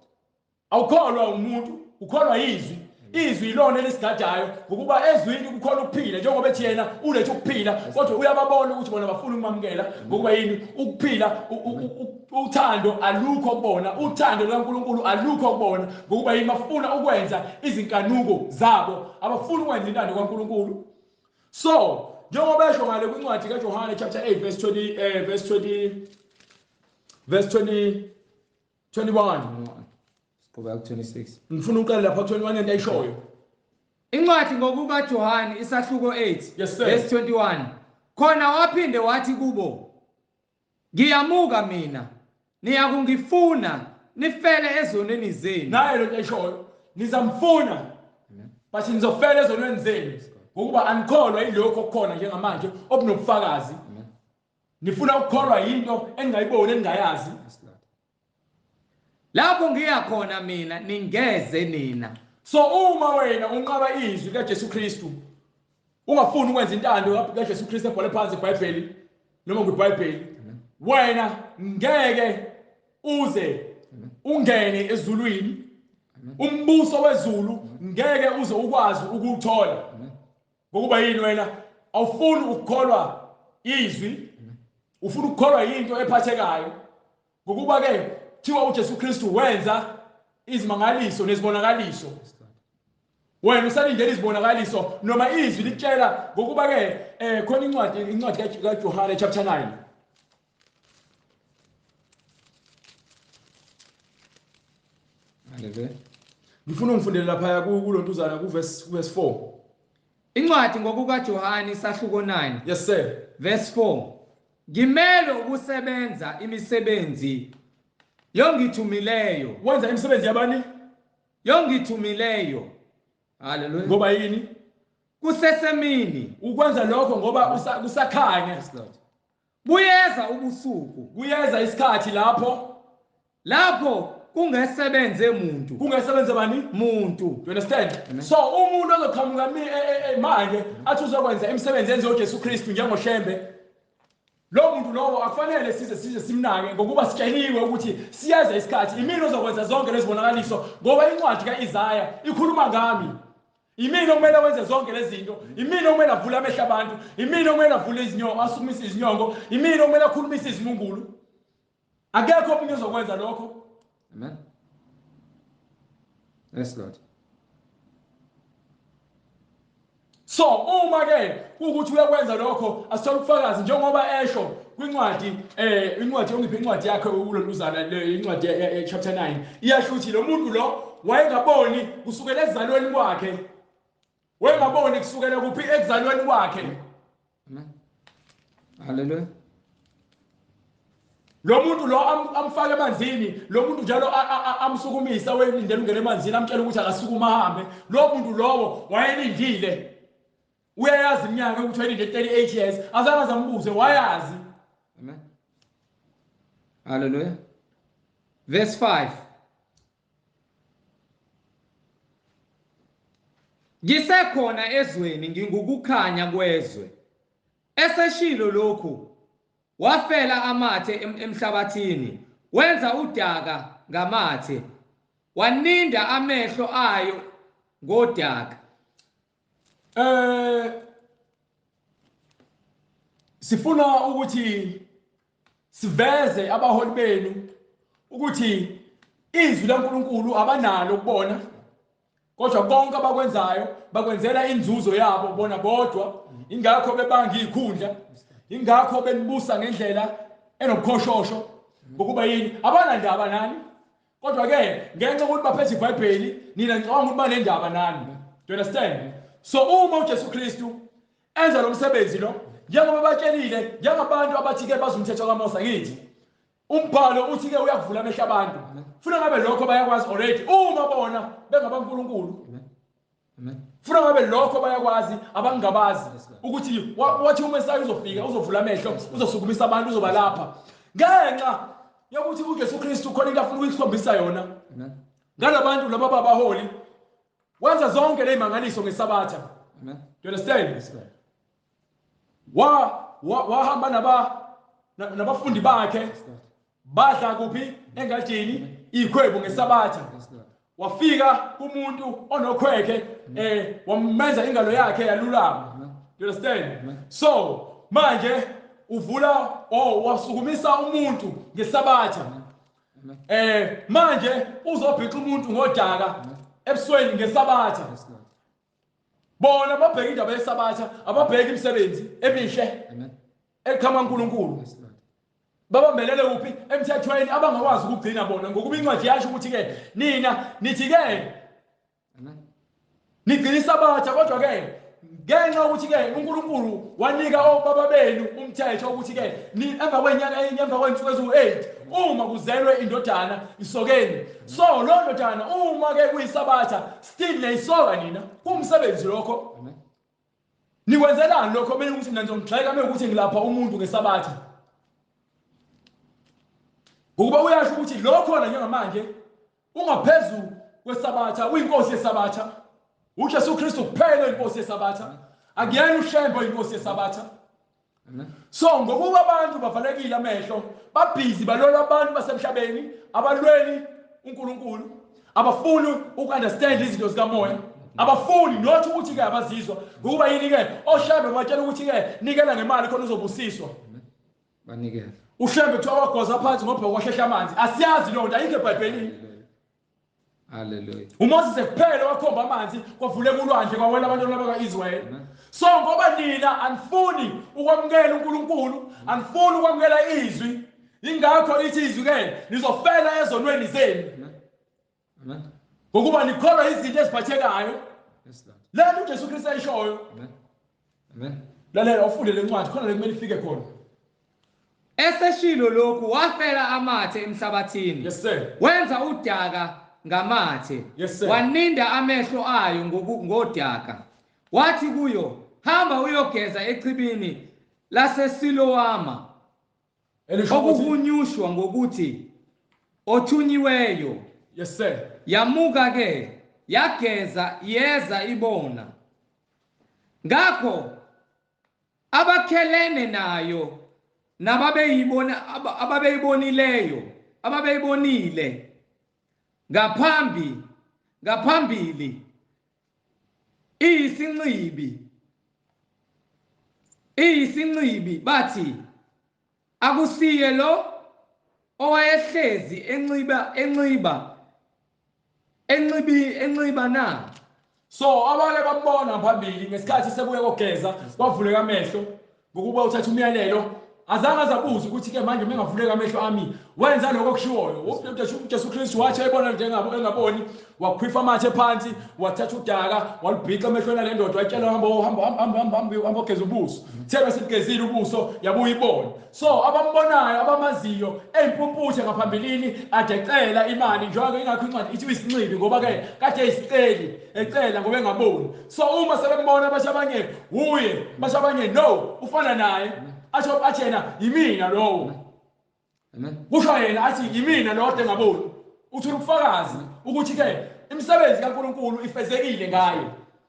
Awukholwa umuntu, ukholwa izwi. Izwi ilona elisigadayo ngokuba ezwini kukhona ukuphila, njengoba ethi yena ulethe ukuphila, kodwa uyababona ukuthi bona bafuna ukumamukela ngokuba yini ukuphila, uthando alukho kubona, uthando lukaNkulunkulu alukho kubona ngokuba yini bafuna ukwenza izinkanuko zabo, abafuni ukwenza intando kaNkulunkulu. So njengoba esho ngale kwincwadi kaJohane chapter 8 verse 21. Siqhubeka ku-26. Ngifuna uqala lapha ku-21 into ayishoyo. Incwadi ngokukaJohane isahluko 8 Yes, sir. verse 21. Khona waphinde wathi kubo, ngiyamuka mina, niyakungifuna nifele ezonweni zenu. Naye lo nto ayishoyo, nizamfuna but nizofela ezonweni zenu ngokuba anikholwa yilokho okukhona njengamanje obunobufakazi. Nifuna ukukholwa yinto engingayiboni engingayazi. Yes, Lord. Lapho ngiyakhona mina ningeze nina. So uma wena unqaba izwi kaJesu Kristu, ungafuni ukwenza intando kaJesu Kristu ebhale phansi eBhayibheli noma kwiBhayibheli, wena ngeke uze ungene ezulwini. Umbuso wezulu ngeke uze ukwazi ukuthola. Ngokuba yini wena awufuni ukukholwa izwi, ufuna ukukholwa into ephathekayo. Ngokuba ke thiwa uJesu Kristu wenza izimangaliso nezibonakaliso. Wena usalindele izibonakaliso noma izwi litshela ngokuba ke khona incwadi kaJohane chapter 9. Haleluya. Ngifuna ungifundele lapha kulontuzana kuverse 4. Incwadi ngokukaJohane isahluko 9 Yes sir. verse 4. Ngimele ukusebenza imisebenzi yongithumileyo. Wenza imisebenzi yabani? Yongithumileyo. Haleluya. Ngoba yini? Kusesemini. Ukwenza lokho ngoba kusakhanya. Yes, Lord. Buyeza ubusuku. Kuyeza isikhathi Lapho kungesebenze umuntu. kungesebenze bani? Muntu. You understand? So umuntu ozoqhamuka manje athi uzokwenza imisebenzi yenziwe uJesu Kristu njengohlembe, lo muntu lowo akufanele size simnake ngokuba sitsheliwe ukuthi siyaza isikhathi. Imini ozokwenza zonke lezi bonakaliso ngoba incwadi kaIsaya ikhuluma ngami. Imini okumele wenze zonke lezi zinto, imini okumele avule amehlo abantu, imini okumele avule izinyongo, asukumise izinyongo, imini okumele akhulumise izimungulu. akekho omunye ozokwenza lokho. Amen. Yes, Lord. So uma ke ukuthi uyakwenza lokho asithola ubufakazi njengoba esho kwincwadi incwadi ongiphe incwadi yakhe uloluzana le incwadi chapter 9 iyasho ukuthi lo muntu lo wayengaboni kusukela ekuzalweni kwakhe, wayengaboni kusukela kuphi ekuzalweni kwakhe. Amen. Hallelujah. Lo muntu lo amfaka emanzini, lo muntu njalo amsukumisa welindele ungena emanzini amtshela ukuthi akasukuma ahambe. Lo muntu lowo wayelindile. Uyayazi iminyaka ukuthi wayelinde 38 years, azange zambuze wayazi. Amen. Hallelujah. Verse 5. Ngisekhona ezweni ngingukukhanya kwezwe. Eseshilo lokhu wafela amathe emhlabathini, wenza udaka ngamathe, waninda amehlo ayo ngodaka. Sifuna ukuthi siveze abaholi benu ukuthi izwi laNkulunkulu abanalo kubona, kodwa konke abakwenzayo bakwenzela inzuzo yabo bona bodwa. Ingakho bebanga izikhundla, ingakho benibusa ngendlela enobukhoshosho ngokuba yini abanandaba nani, kodwa ke ngenxa ukuthi baphethe iBhayibheli nina ngicabanga ukuthi banendaba nani. Do you understand? So uma uJesu Kristu enza lo msebenzi lo njengoba batshelile njengabantu abathi ke bazumthetho kaMose ngithi umbhalo uthi ke uyakuvula amehlo abantu, funa ngabe lokho bayakwazi already uma bona bengabaNkulunkulu. Amen. Funa ngabe lokho bayakwazi abangabazi ukuthi wathi uMesiya uzofika uzovula amehlo uzosukumisa abantu uzobalapha ngenxa yokuthi uJesu Kristu khona into afuna ukuyikhombisa yona. Ngalabantu laba babaholi wenza zonke le mangaliso ngesabatha. Amen. Do you understand? Wahamba nabafundi bakhe badla kuphi engadini ikhwebu ngesabatha. Wafika kumuntu onokhwekhe wamenza ingalo yakhe yalulama. Do you understand? So manje uvula wasukumisa umuntu ngesabatha. Manje uzobhixa umuntu ngodaka ebusweni ngesabatha. Bona babheka indaba yesabatha, ababheka imisebenzi emihle ekhama uNkulunkulu. Babambelele kuphi emthethweni abangakwazi ukugcina bona ngokuba incwadi yasho ukuthi ke nina nithi ke nigcina isabatha, kodwa ke ngenxa ukuthi ke uNkulunkulu wanika obaba benu umthetho ukuthi ke emva kwenyanga emva kwensuku ezu-8 uma kuzelwe indodana isokeni. So lo ndodana uma ke kuyisabatha still neyisoka nina kumsebenzi lokho. Nikwenzelani lokho mina ukuthi mina ngizongigxeka mina ukuthi ngilapha umuntu ngesabatha? Ngokuba uyasho ukuthi lo khona njengamanje ungaphezulu kwesabatha uyinkosi yesabatha. uJesu Kristu kuphela inkosi yesabatha, akuyena uShembo inkosi yesabatha. So ngokuba abantu bavalekile amehlo babhizi balola abantu basemhlabeni abalweni uNkulunkulu, abafuni ukunderstand izinto zikamoya, abafuni not ukuthi ke abazizwa ngokuba yini ke oShembe batshela ukuthi ke nikela ngemali khona uzobusiswa. Banikela. uShembe kuthiwa wagoza phansi ngoba kwahlehla amanzi, asiyazi lo nto ayikho eBhayibhelini. Hallelujah. uMoses kuphela wakhomba amanzi kwavuleka ulwandle kwawela abantwana bakwa-Israyeli. So ngoba nina anifuni ukwamukela uNkulunkulu, anifuni ukwamukela izwi, ingakho ithi izwi ke nizofela ezonweni zenu ngokuba nikholwa izinto eziphathekayo. Le nto uJesu Kristu ayishoyo. Lalela ufunde le ncwadi khona le kumele ifike khona. Eseshilo lokhu wafela amathe emhlabathini. Yes sir. Wenza udaka ngamathe. Yes, sir. Waninda amehlo ayo ngodaka. Wathi kuyo, hamba uyogeza echibini laseSilowama. Okuhunyushwa ngokuthi othunyiweyo. Yes sir. Yamuka ke yageza yeza ibona. Ngakho abakhelene nayo ababeyibonile ngaphambili iyisincibi bathi akusiye lo owayehlezi enxiba na. So abake bambona phambili ngesikhathi sebuye kogeza kwavuleka amehlo ngokuba uthatha umyalelo azange azabuza ukuthi ke manje mengavuleka amehlo ami wenza lokho okushiwoyo uJesu Kristu wathi ayibona engaboni wakhwifa amathe phansi wathatha udaka walibhixa emehlweni ale ndoda watshela hamba ogeza ubuso thebe sigezile ubuso yabuya ibona. So abambonayo abamaziyo empumputhe ngaphambilini adecela imali njengoba ingakho incwadi ithi isinxibi ngoba ke kade isiceli ecela ngoba engaboni. So uma sebembona basho abanye uye basho abanye no ufana naye asho athi yena yimina lowo. Amen. Kusho yena athi yimina lo engaboni. Uthola ubufakazi ukuthi ke imisebenzi kaNkulunkulu ifezekile ngaye.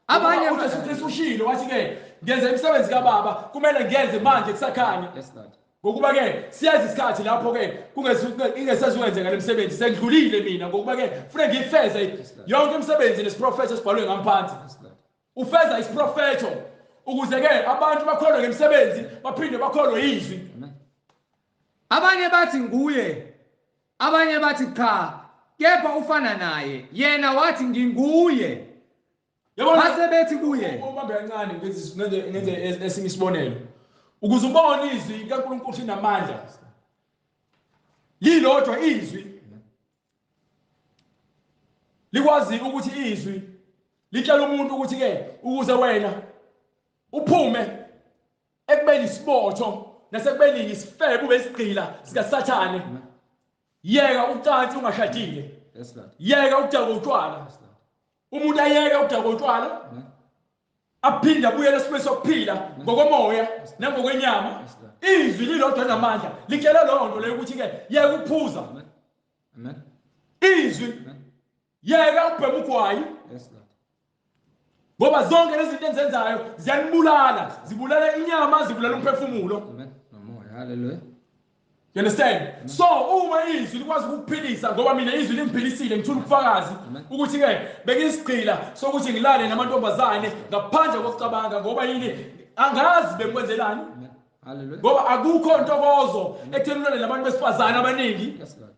Abanye uJesu Kristu ushilo wathi ke ngenza imisebenzi kaBaba kumele ngenze manje kusakhanya. Yes Lord. Ngokuba ke siyazi isikhathi lapho ke ingesezikwenzeka le misebenzi sengidlulile mina ngokuba ke kufanele ngiyifeze yonke imisebenzi nesiprofeto esibhalwe ngaphansi. Yes Lord. Ufeza isiprofeto ukuze ke abantu bakholwe ngemisebenzi baphinde bakholwe izwi. Amen. Abanye bathi nguye, abanye bathi cha, kepha ufana naye, yena wathi nginguye. Yabona Base bethi kuye. ubambe kancane ngenze esinye isibonelo ukuze ubone izwi kaNkulunkulu linamandla. Yilodwa izwi likwazi ukuthi izwi litshela umuntu ukuthi ke ukuze wena uphume ekubeni isibotho nasekubeni isifebe ube isigqila sika Sathane. Yeka ucansi ungashadile. Yes Lord. Yeka ukudaka utshwala. Umuntu ayeke ukudaka utshwala aphinde abuyele esimeni sokuphila ngokomoya nangokwenyama. Izwi lilodwa linamandla litshela lo nto leyo ukuthi ke yeka ukuphuza. Amen. Izwi yeka ukubhema ugwayi. Yes Lord. Ngoba zonke lezi zinto enzenzayo ziyanibulala, zibulala inyama, zibulala umphefumulo. Amen. Nomoya. Hallelujah. You understand? So uma izwi likwazi ukukuphilisa ngoba mina izwi lingiphilisile ngithola ubufakazi ukuthi ke bengisigqila sokuthi ngilale namantombazane ngaphandle kokucabanga ngoba yini angazi bengikwenzelani. Hallelujah. Ngoba akukho ntokozo ekuthenulane nabantu besifazane abaningi. Yes Lord.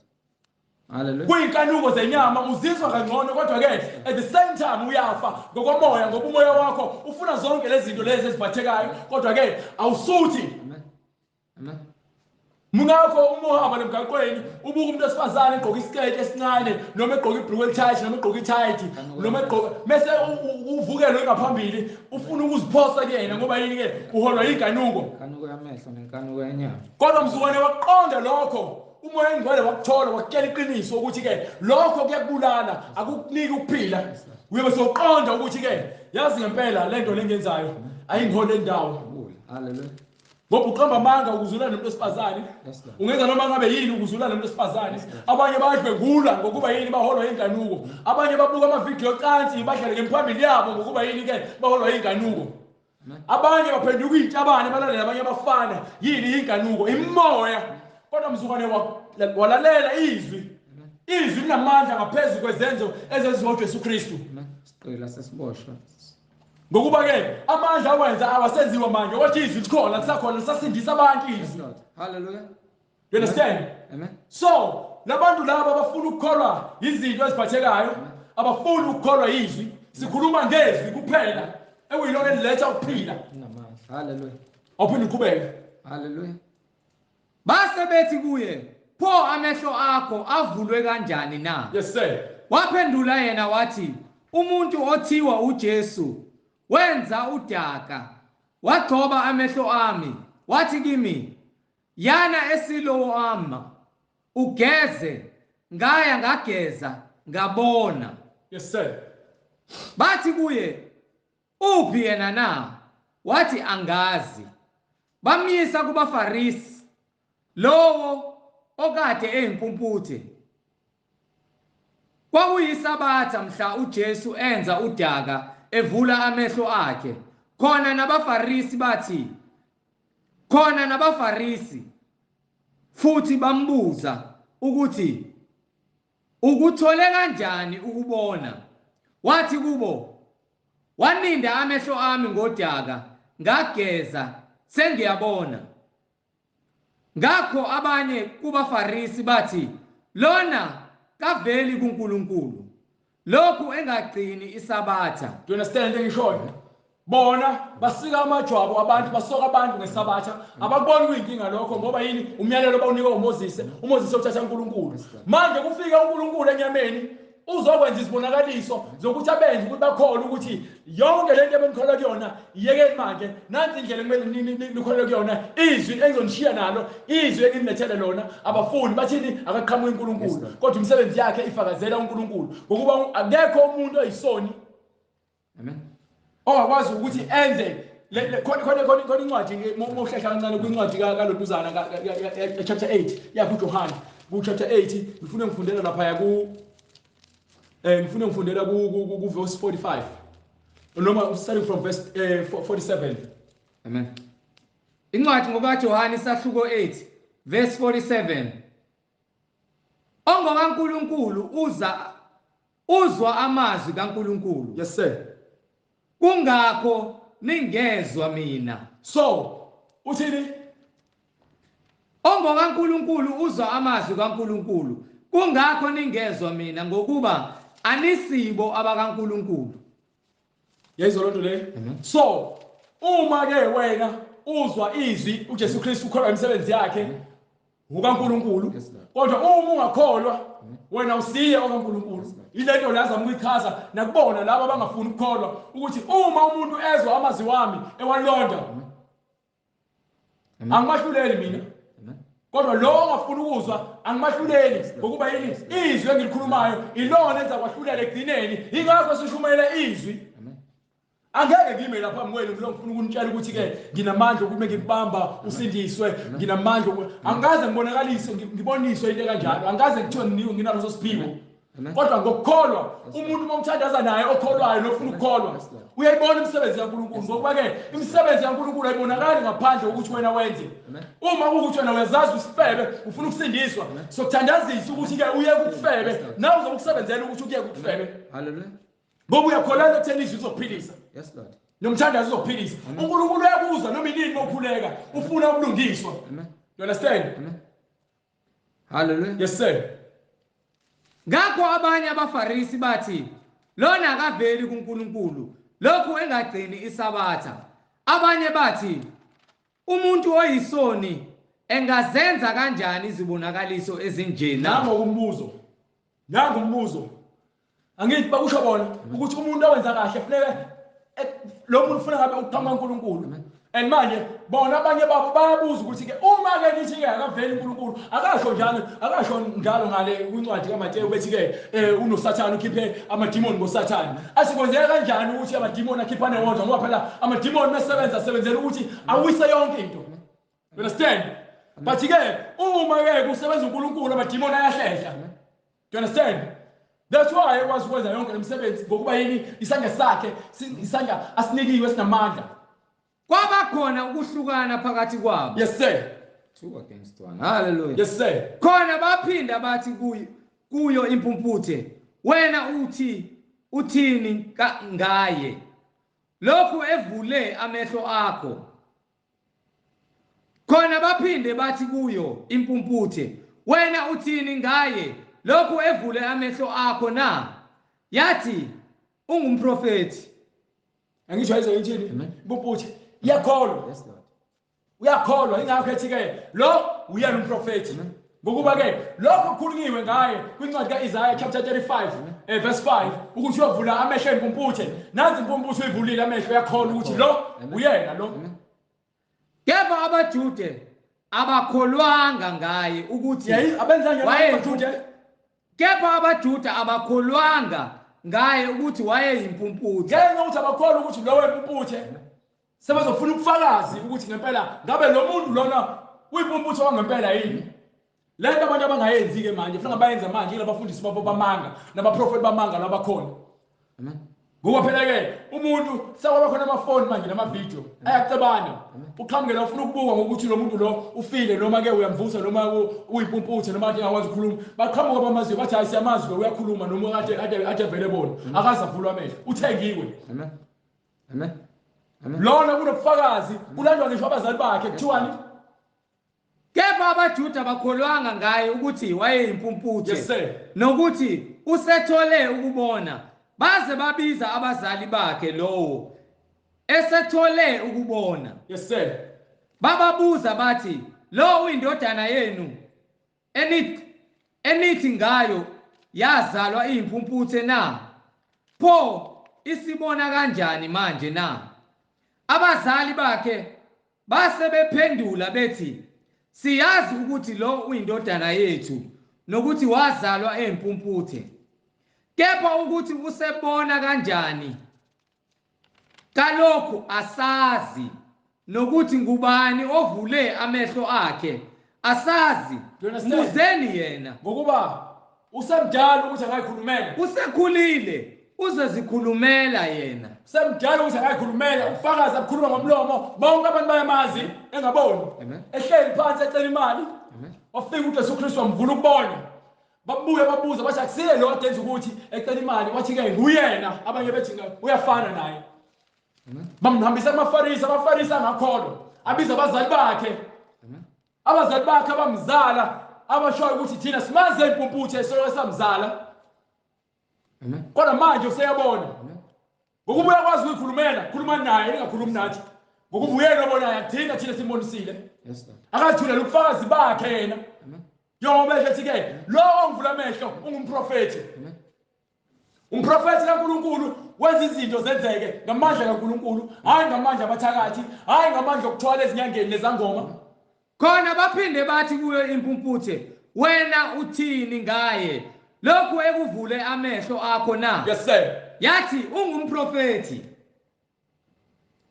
Hallelujah. Kuyinkanuko zenyama uzizwa kangcono kodwa ke at the same time uyafa ngokomoya ngoba umoya wakho ufuna zonke lezi zinto lezi eziphathekayo kodwa ke awusuthi. Amen. Amen. Mungakho umuhamba lemgaqweni ubuka umuntu esifazane egqoka isiketi esincane noma egqoka ibhruku elithayithi noma egqoka ithayithi noma egqoka mase uvukelwe ngaphambili ufuna ukuziphosa kuyena ngoba yini ke uholwa inkanuko. Inkanuko yamehlo nenkanuko yenyama. Kodwa mzukwane waqonda lokho umoya engcwele wakuthola wakutshela iqiniso ukuthi ke lokho kuyakubulala akukuniki ukuphila. Uyobe soqonda ukuthi ke yazi ngempela lento lengenzayo ayingihole endawo. Hallelujah. Ngoba uqamba amanga ukuzulana nomuntu esifazane. Ungenza noma ngabe yini ukuzulana nomuntu esifazane. Abanye bayadlwengula ngokuba yini baholwa inkanuko. Abanye babuka amavidiyo ocansi badlale ngemphambili yabo ngokuba yini ke baholwa inkanuko. Abanye baphenduka izintabane balalela abanye abafana yini inkanuko imoya. Kodwa mzukwane walalela izwi. Izwi linamandla ngaphezulu kwezenzo ezenziwa uJesu Kristu. Siqila sesiboshwa. Ngokuba ke amandla awenza awasenziwa manje wathi izwi likhona lisakhona lisasindisa abantu izwi. Hallelujah. You understand? Amen. So labantu laba abafuna ukukholwa izinto eziphathekayo abafuna ukukholwa izwi sikhuluma ngezwi kuphela ekuyilona eliletha ukuphila. Hallelujah. Awuphinde uqhubeke. Hallelujah. Base bethi kuye, pho amehlo akho avulwe kanjani na? Yes sir. Waphendula yena wathi, umuntu othiwa uJesu wenza udaka, wagcoba amehlo ami, wathi kimi, yana eSiloam, ugeze, ngaya ngageza, ngabona. Yes sir. Bathi kuye, uphi yena na? Wathi angazi. Bamyisa kubaFarisi, lowo okade eyimpumputhe. Kwakuyisabatha mhla uJesu enza udaka evula amehlo akhe. Khona nabaFarisi futhi bambuza ukuthi ukuthole kanjani ukubona? Wathi kubo, waninda amehlo ami ngodaka, ngageza, sengiyabona. ngakho abanye kubaFarisi bathi lona kaveli kuNkulunkulu lokhu engagcini isabatha. Do you understand engishoyo? Bona basika amajwabu abantu basoka abantu ngesabatha abakuboni kuyinkinga lokho ngoba yini umyalelo bawunika uMoses uthatha uNkulunkulu manje kufika uNkulunkulu enyameni uzokwenza isibonakaliso zokuthi abenze ukuthi bakholwe ukuthi yonke lento ebenikholwa kuyona iyekeni manje nansi indlela kumele nikholwe kuyona izwi engizonishiya nalo izwi engilethele lona abafuni bathini akaqhamuka uNkulunkulu kodwa imisebenzi yakhe ifakazela uNkulunkulu ngokuba akekho umuntu oyisoni Amen. ongakwazi ukuthi enze khona incwadi mohlehla kancane kwincwadi kaLotuzana chapter 8 yakho uJohane ku chapter 8 ngifuna ngifundela lapha ngifundela ku verse 45 noma starting from verse 47. Amen. Incwadi ngokaJohane isahluko 8 verse 47. OngokaNkulunkulu uzwa amazwi kaNkulunkulu. Yes sir. Kungakho ningezwa mina. So uthini? OngokaNkulunkulu uzwa amazwi kaNkulunkulu. Kungakho ningezwa mina ngokuba anisibo abakaNkulunkulu. Yayizwa lonto le? So uma ke wena uzwa izwi uJesu Kristu ukholwa imisebenzi yakhe ukaNkulunkulu kodwa uma ungakholwa wena usiye okaNkulunkulu ilento lazama ukuyichaza nakubona labo abangafuni ukukholwa ukuthi uma umuntu ezwa amazwi wami ewalonda angimahluleli mina kodwa lo ongafuni ukuzwa angimahluleli ngokuba yini izwi engilikhulumayo ilona enza kwahlulela ekugcineni ingakho sishumayela izwi. Angeke ngime lapha phambi kwenu ngifuna ukunitshela ukuthi ke nginamandla ukuthi ngikubamba usindiswe nginamandla angaze ngibonakalise ngiboniswe into kanjalo angaze kuthiwe nginalo siphiwo kodwa ngokukholwa umuntu momthandaza naye okholwayo nofuna ukukholwa uyayibona imisebenzi kaNkulunkulu ngokuba ke imisebenzi kaNkulunkulu ayibonakali ngaphandle ukuthi wena wenze uma ukuthi wena uyazazi usifebe ufuna ukusindiswa sokuthandazisa ukuthi ke uye kukufebe nawe uzokusebenzela ukuthi uye kukufebe. Hallelujah. Ngoba uyakholana ekutheni izwi lizokuphilisa. Yes Lord. Nomthandazo uzokuphilisa. UNkulunkulu uyakuzwa noma inini mokhuleka ufuna ubulungiswa. Amen. You understand? Amen. Hallelujah. Yes sir. Ngakho abanye abaFarisi bathi lona akaveli kuNkulunkulu lokhu engagcini isabatha. Abanye bathi umuntu oyisoni engazenza kanjani izibonakaliso ezinjena. Nangu umbuzo. Angithi bakusho bona ukuthi umuntu owenza kahle kufanele lo muntu ufuna ngabe uqhamuka uNkulunkulu. And manje bona abanye babo bayabuza ukuthi ke uma ke nithi ke akaveli uNkulunkulu akasho njalo ngale kwincwadi kaMateyu bethi ke unoSathane ukhiphe amadimoni ngoSathane. Asikwenzeka kanjani ukuthi amadimoni akhiphane wodwa ngoba phela amadimoni mesebenza sebenzela ukuthi awise yonke into. You understand? But ke uma ke kusebenza uNkulunkulu amadimoni ayahlehla. Do you understand? That's why ekwazi ukwenza yonke lemisebenzi ngokuba yini isandla sakhe isandla asinikiwe sinamandla. Kwaba khona ukuhlukana phakathi kwabo. Yes sir. 2 against 1. Hallelujah. Yes sir. Khona baphinda bathi kuyo impumputhe wena uthini ngaye lokhu evule amehlo akho. Khona baphinde bathi kuyo impumputhe wena uthini ngaye lokhu evule amehlo akho na yathi ungumprofeti. Angisho izithini impumputhe iyakholwa. Yes Lord. Uyakholwa ingakho ethi ke lo uyena umprofeti ngokuba ke lokho kukhulunywe ngaye kwincwadi kaIsaiah chapter 35 verse 5 ukuthi uyovula amehlo empumputhe nazi impumputhe uyivulile amehlo yakholwa ukuthi lo uyena lo. Kepha abaJude abakholwanga ngaye ukuthi abenza njani abaJude? Kepha abaJuda abakholwanga ngaye ukuthi wayeyimpumputhe. Ngenxa ukuthi abakholwa ukuthi lo wempumputhe sebezofuna ubufakazi ukuthi ngempela ngabe lo muntu lona uyimpumputhe wangempela yini. Lento abantu abangayenzi ke manje ufuna bayenza manje ilabafundisi babo bamanga nabaprofeti bamanga labakhona. Amen. Ngoba phela ke umuntu sekwaba khona amafoni manje namavideo ayacebana uqhamukela ufuna ukubuka ngokuthi lo muntu lo ufile noma ke uyamvusa noma uyimpumputhe noma ke angakwazi ukukhuluma baqhamuka bamazwi bathi hayi siyamazwi uyakhuluma noma ade vele bona akazavulwa amehlo uthengiwe. Amen. Amen. Amen. Lona kunobufakazi kulandwa ngisho abazali bakhe kuthiwani. Kepha abaJuda bakholwanga ngaye ukuthi wayeyimpumputhe. Yes, sir. Nokuthi usethole ukubona. Baze babiza abazali bakhe lowo esethole ukubona. Yes, sir. Bababuza bathi, "Lo uyindodana yenu enithi ngayo yazalwa iyimpumputhe na? Pho isibona kanjani manje na?" Abazali bakhe base bephendula bethi, "Siyazi ukuthi lo uyindodana yethu nokuthi wazalwa eyimpumputhe. Kepha ukuthi usebona kanjani kalokhu asazi, nokuthi ngubani ovule amehlo akhe asazi. Mbuzeni yena, Ngokuba usemdala ukuthi angayikhulumela. usekhulile uzezikhulumela yena. Usemdala ukuthi angayikhulumela, ufakazi akhuluma ngomlomo, bonke abantu bayamazi engaboni. Amen. Ehleli phansi ecela imali. Amen. Wafika uJesu Kristu wamvula ukubona. Babuye babuza bathi akusiye lo adenza ukuthi ecela imali, wathi ke nguyena, abanye bethi uyafana naye. Amen. Bamhambisa abafarisi angakholwa. Abiza abazali bakhe. Amen. Abazali bakhe abamzala abashoyo ukuthi thina simaze impumputhe esolo esamzala. Amen. Kodwa manje useyabona. Amen. Ngokuba uyakwazi ukuyikhulumela, khuluma naye ningakhulumi nathi. Ngokuba uyena obonayo thina simbonisile. Yes, Lord. Akathulela ubufakazi bakhe yena. Amen. Njengoba ethi ke lo ongivula amehlo ungumprofethi. Amen. Umprofethi kaNkulunkulu wenza izinto zenzeke ngamandla kaNkulunkulu, hayi ngamandla abathakathi, hayi ngamandla okuthwala ezinyangeni nezangoma. Khona baphinde bathi kuyo impumputhe, "Wena uthini ngaye? Lokhu ekuvule amehlo akho na?" Yes, sir. Yathi ungumprofethi.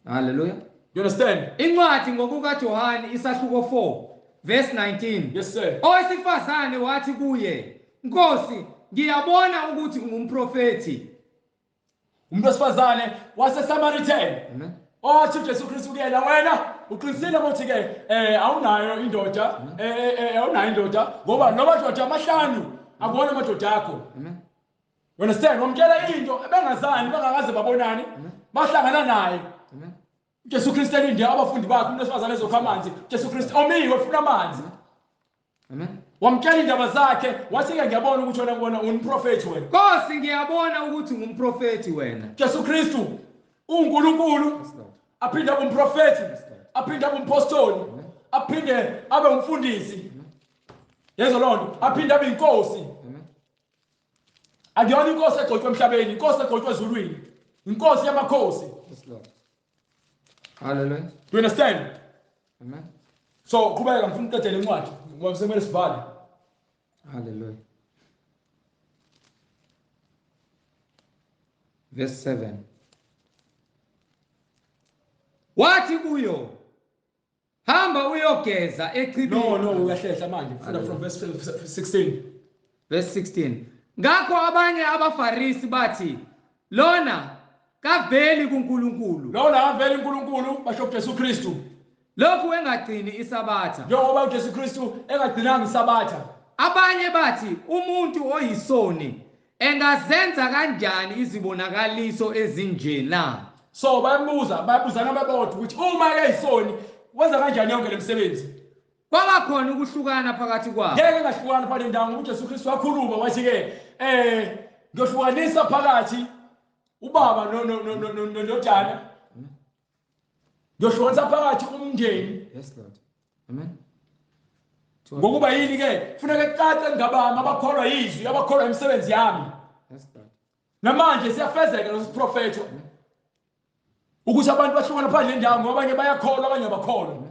Hallelujah. You understand? Incwadi ngokukaJohane isahluko 4 verse 19. Yes, sir. Owesifazane wathi kuye, "Nkosi, ngiyabona ukuthi ungumprofethi." Umuntu wesifazane waseSamaritan. Amen. Othi uJesu Kristu kuyena, wena uqinisile ukuthi ke awunayo indoda, awunayo indoda ngoba nomadoda amahlanu akuwona amadoda akho. Amen. You understand? Wamtshela into bengazani bengakaze babonani, bahlangana naye. Amen. uJesu Kristu elinde abafundi bakhe, umuntu wesifazane ezokha amanzi. uJesu Kristu omiwe ufuna amanzi. Amen. Wamtshela indaba zakhe, wathi ke ngiyabona ukuthi wena ngibona unprofethi wena. Nkosi, ngiyabona ukuthi ungumprofethi wena. uJesu Kristu uNkulunkulu, Yes, Lord. aphinde abe umprofethi, Lord. aphinde abe umpostoli, aphinde abe umfundisi. Yezo lonto, aphinde abe inkosi. Amen. Akuyona inkosi egcotshwe emhlabeni, inkosi egcotshwe ezulwini. Inkosi yamakhosi. Yes, Lord. Hallelujah. Do you understand? Amen. So qhubeka ngifuna uqedele incwadi ngoba semele sivale. Hallelujah. Verse 7. Wathi kuyo, "Hamba uyogeza echibini." No, uyahlehla manje. Funda from verse 16. Verse 16. Ngakho abanye abaFarisi bathi, "Lona kaveli kuNkulunkulu. Lona avela uNkulunkulu basho uJesu Kristu. Lokhu engagcini isabatha." Njengoba uJesu Kristu engagcinanga isabatha. Abanye bathi, "Umuntu oyisoni engazenza kanjani izibonakaliso ezinje na?" So bayabuzana babodwa ukuthi uma eyisoni wenza kanjani yonke lemsebenzi. Kwaba khona ukuhlukana phakathi kwabo. Ngeke ngahlukana phakathi ndawo ngoba uJesu Kristu wakhuluma wathi ke ngiyahlukanisa phakathi ubaba nodana. Ngiyahlukanisa phakathi umndeni. Yes, Lord. Amen. Ngokuba yini ke kufuneka kucace ngabami abakholwa yizwi, abakholwa imisebenzi yami. Yes, Lord. Namanje siyafezeka lesiprofethi ukuthi abantu bahlukana phandle nendawo ngoba abanye bayakholwa abanye abakholwa.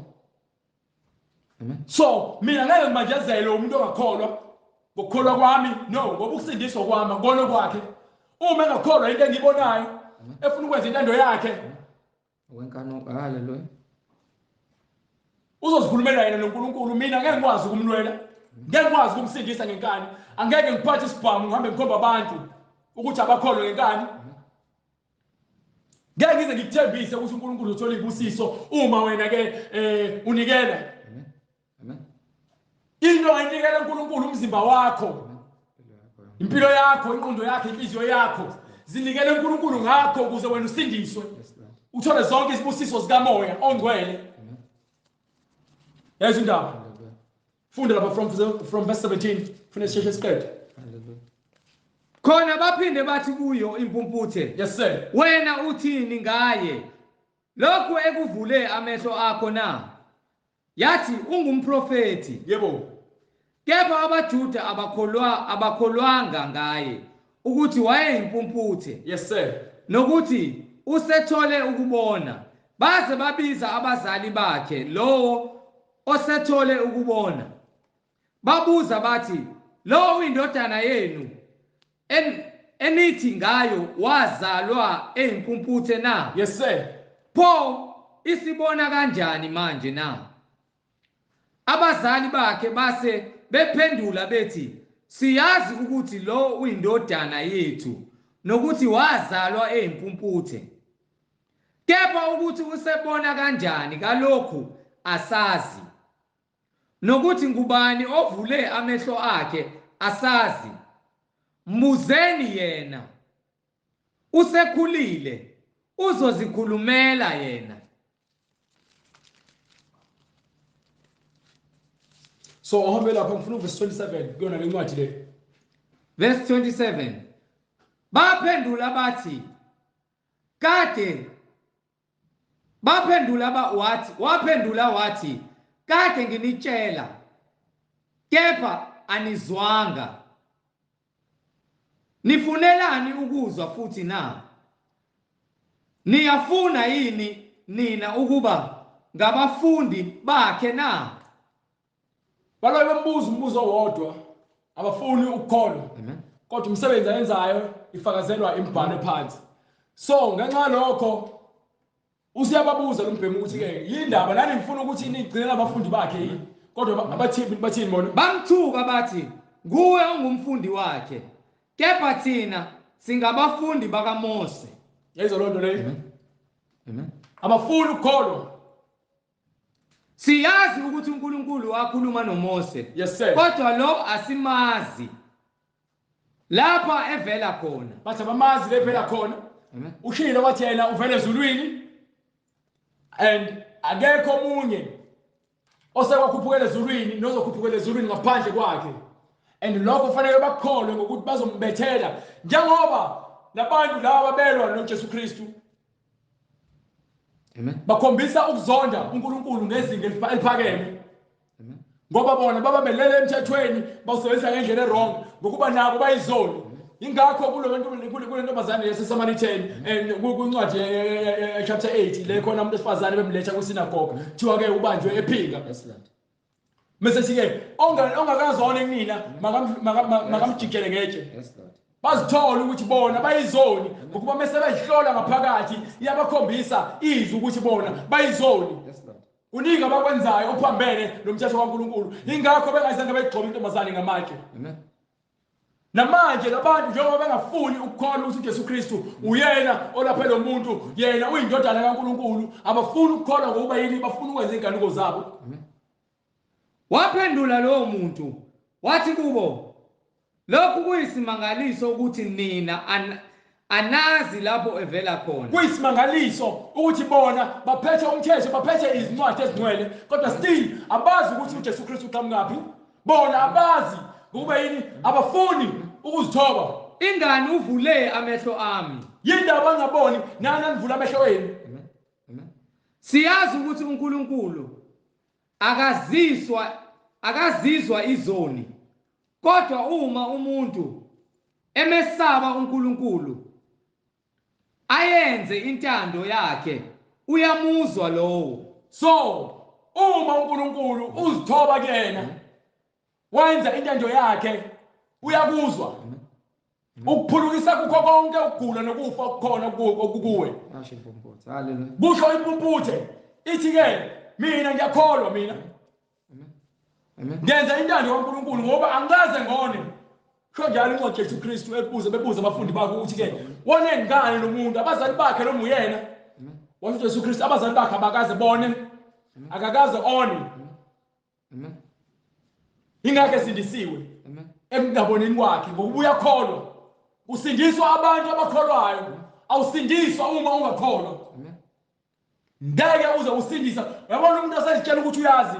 Amen. So mina ngeke ngimanjezele umuntu ongakholwa ngokukholwa kwami, no, ngoba ukusindiswa kwami akubona kwakhe. Uma engakholwa into engibonayo efuna ukwenza intando yakhe, Hallelujah. uzozikhulumela yena noNkulunkulu. Mina ngeke ngikwazi ukumlwela, ngeke ngikwazi ukumsindisa ngenkani. Angeke ngiphathe isibhamu ngihambe ngikhomba abantu ukuthi abakholwa ngenkani. Ngeke ngize ngikuthembise ukuthi uNkulunkulu uthola ibusiso uma wena ke unikela. Amen. Amen. Into ayinikela uNkulunkulu umzimba wakho, impilo yakho, inqondo yakho, inhliziyo yakho. Zinikele uNkulunkulu ngakho ukuze wena usindiswe. Yes, Lord. Uthole zonke izibusiso zikamoya ongcwele. Amen. Yazi indaba. Hallelujah. Funda lapha from verse 17. Funa sisheshe siqede. Hallelujah. Khona baphinde bathi kuyo impumputhe. Yes sir. Wena uthini ngaye? Lokhu ekuvule amehlo akho na? Yathi ungumprofeti. Yebo. Kepha abaJuda abakholwanga ngaye ukuthi wayeyimpumputhe. Yes sir. Nokuthi usethole ukubona. Baze babiza abazali bakhe lowo osethole ukubona. Babuza bathi, "Lo indodana yenu enithi ngayo wazalwa eyimpumputhe na?" Yes sir. Pho isibona kanjani manje na? Abazali bakhe base bephendula bethi, "Siyazi ukuthi lo uyindodana yethu nokuthi wazalwa eyimpumputhe. Kepha ukuthi usebona kanjani kalokhu asazi. Nokuthi ngubani ovule amehlo akhe asazi. Mbuzeni yena. Usekhulile uzozikhulumela yena." So uhambe lapha ngifuna verse 27 kuyona le ncwadi le. Verse 27. Baphendula bathi, waphendula wathi, "Kade nginitshela, kepha anizwanga. Nifunelani ukuzwa futhi na? Niyafuna yini nina ukuba ngabafundi bakhe na?" Balobe bembuza umbuzo owodwa, abafuni ukukholwa. Amen. Kodwa umsebenzi ayenzayo ifakazelwa imibhalo phansi. So ngenxa lokho usiyababuza lo mbhemu ukuthi ke yindaba nani ngifuna ukuthi nigcine abafundi bakhe yini. Kodwa bathini bona? Bamthuka bathi, "Nguwe ongumfundi wakhe, kepha thina singabafundi bakaMose." Yezwa lonto leyo. Amen. Abafuni ukukholwa. Siyazi ukuthi uNkulunkulu wakhuluma noMose. Yes sir. Kodwa lo asimazi lapha evela khona. Bathi abamazi lephela khona. Amen. Ushilo wathi yena uvela ezulwini and akekho omunye osekwakhuphuka ezulwini nozokhuphuka ezulwini ngaphandle kwakhe. And lokho kufanele bakholwe ngokuthi bazombethela njengoba labantu laba babelwa noJesu Kristu. Amen. Bakhombisa ukuzonda uNkulunkulu ngezinga eliphakeme. Amen. Ngoba bona baba belele emthethweni bawusebenzisa ngendlela errong ngokuba nabo bayizoni. Ingakho kule ntombazane yaseSamaritayo kwincwadi chapter 8 le khona umuntu esifazane bemletha kwisinagoga kuthiwa ke ubanjwe ephinga. Yes Lord. Mase sike ongakazona kunina makamjikele ngetshe. Yes Lord. Bazithola ukuthi bona bayizoni ngokuba mase bayihlola ngaphakathi iyabakhombisa izwi ukuthi bona bayizoni. Yes Lord. Uningi abakwenzayo ophambene nomthetho kaNkulunkulu. Ingakho bengazange bayigxobe intombazane ngamatshe. Amen. Namanje labantu njengoba bengafuni ukukholwa ukuthi uJesu Kristu uyena olaphela umuntu, yena uyindodana kaNkulunkulu, abafuni ukukholwa ngoba yini bafuna ukwenza inganuko zabo. Amen. Waphendula lowo muntu wathi kubo, "Lokhu kuyisimangaliso ukuthi nina anazi lapho evela khona." Kuyisimangaliso ukuthi bona baphethe umthetho, baphethe izincwadi ezingcwele, kodwa still abazi ukuthi uJesu Kristu uqhamukaphi. Bona abazi ngoba yini abafuni ukuzithoba. Ingani uvule amehlo ami? Yindaba bangaboni nani anivula amehlo wenu. Amen. Amen. Siyazi ukuthi uNkulunkulu akazizwa izoni. Kodwa uma umuntu emesaba uNkulunkulu ayenze intando yakhe, uyamuzwa lowo. So uma uNkulunkulu uzithoba kuyena wenza intando yakhe uyakuzwa. Ukuphulukisa kukho konke ukugula nokufa okukhona kuwe. Asho impumputhe. Hallelujah. Busho impumputhe ithi ke mina ngiyakholwa mina. Amen. Amen. Ngenza intando kaNkulunkulu ngoba angikaze ngone. Kho njalo incwadi Jesu Kristu bebuza abafundi bakhe ukuthi ke woneni ngani lo muntu abazali bakhe lo nguyena. Amen. Washo Jesu Kristu abazali bakhe abakaze bone. Akakaze one. Amen. Ingakho esindisiwe. Amen. Ekungaboneni kwakhe ngokubuya kholwa. Usindiswa abantu abakholwayo. Awusindiswa uma ungakholwa. Amen. Ngeke uze usindisa. Uyabona umuntu osezitshela ukuthi uyazi.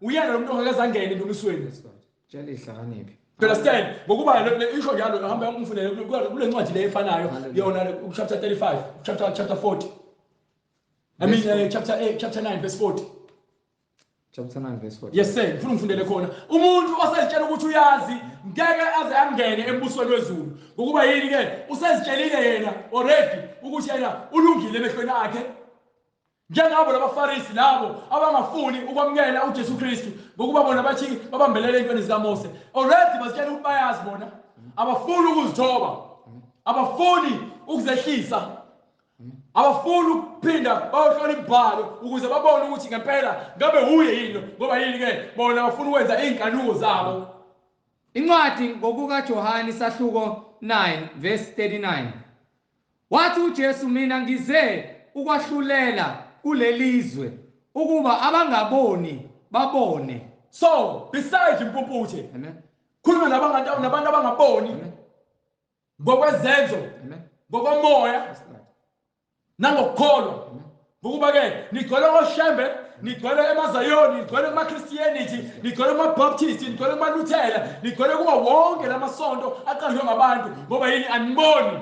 uyena lo muntu ongeke angene endumisweni. Yes Lord. Tshela ihlakaniphi. You understand? Ngokuba isho njalo ngihamba ngimfundele kule ncwadi le efanayo yona chapter 35, chapter 40. I mean chapter 9 verse 40. Chapter 9 verse 40. Yes sir, ngifuna ngifundele khona. Umuntu osezitshela ukuthi uyazi ngeke aze angene embusweni wezulu. Ngokuba yini ke? Usezitshelile yena already ukuthi yena ulungile emehlweni akhe. Njengabo labaFarisi labo abangafuni ukwamukela uJesu Kristu ngokuba bona bathi babambelele entweni zikaMose. Already bazitshela ukuthi bayazi bona. Abafuni ukuzithoba. Abafuni ukuzehlisa. Abafuni ukuphinda bayohlola imibhalo ukuze babone ukuthi ngempela ngabe huye yini ngoba yini ke bona bafuna ukwenza inkanuko zabo. Incwadi ngokuka Johani sahluko 9 verse 39. Wathi uJesu mina ngize ukwahlulela kulelizwe ukuba abangaboni babone. So besides impumputhe, Amen. khuluma nabantu abangaboni ngokwezenzo, ngokomoya nangokukholwa. Ngokuba ke nigcwele oShembe, nigcwele eMazayoni, nigcwele kumaChristianity, nigcwele kumaBaptist, nigcwele kumaLuthela, nigcwele kuwa wonke lamasonto aqanjwe ngabantu ngoba yini aniboni.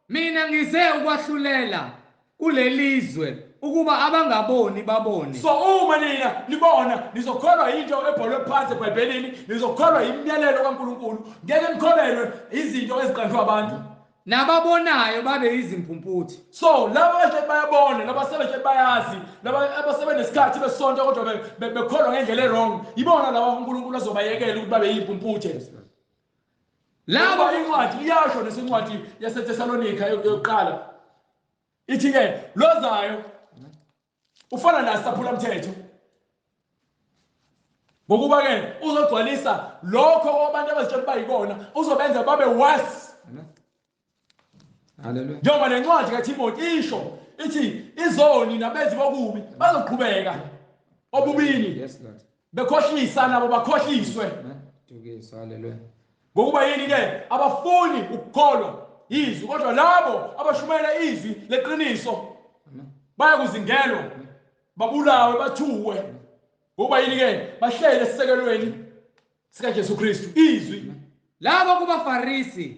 Mina ngize ukwahlulela kulelizwe ukuba abangaboni babone. So uma nina libona nizokholwa into ebhalwe phansi eBhayibhelini, nizokholwa imiyalelo kaNkulunkulu, ngeke nikholelwe izinto eziqanjwe abantu. Nababonayo babe izimpumputhe. So laba nje bayabona, laba sebeke bayazi, laba abasebe nesikhathi besonto kodwa bekholwa ngendlela wrong. Yibona laba uNkulunkulu azobayekela ukuthi babe yimpumputhe. Laba incwadi iyasho nesincwadi yaseThesalonika yokuqala. Ithi ke lozayo ufana nasaphula umthetho. Ngokuba ke uzogcwalisa lokho abantu abazitshela bayikona, uzobenza babe worse. Hallelujah. Njengoba le ncwadi kaTimothy isho ithi izoni nabenzi bokubi bazoqhubeka obubini. Yes Lord. Bekhohlisa nabo bakhohliswe. Dukisa. Hallelujah. Ngokuba yini ke abafuni ukukholwa izwi kodwa labo abashumela izwi leqiniso baya kuzingelwa babulawe bathuwe. Ngoba yini ke bahlele esisekelweni sika Jesu Kristu izwi. Labo kubaFarisi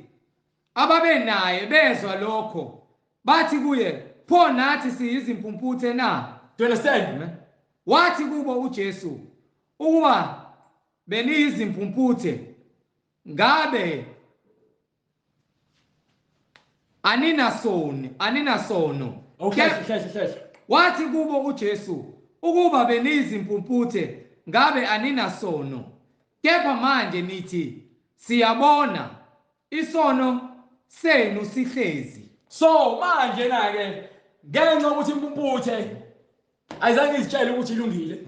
ababe naye bezwa lokho bathi kuye pho nathi siyizimpumputhe na. Do you understand? Wathi kubo uJesu ukuba beniyizimpumputhe ngabe aninasono. Okay. Wathi kubo uJesu ukuba beniyizimpumputhe ngabe aninasono. Kepha manje nithi siyabona isono senu sihlezi. So manje na ke ngenxa ukuthi impumputhe ayizange izitshele ukuthi ilungile.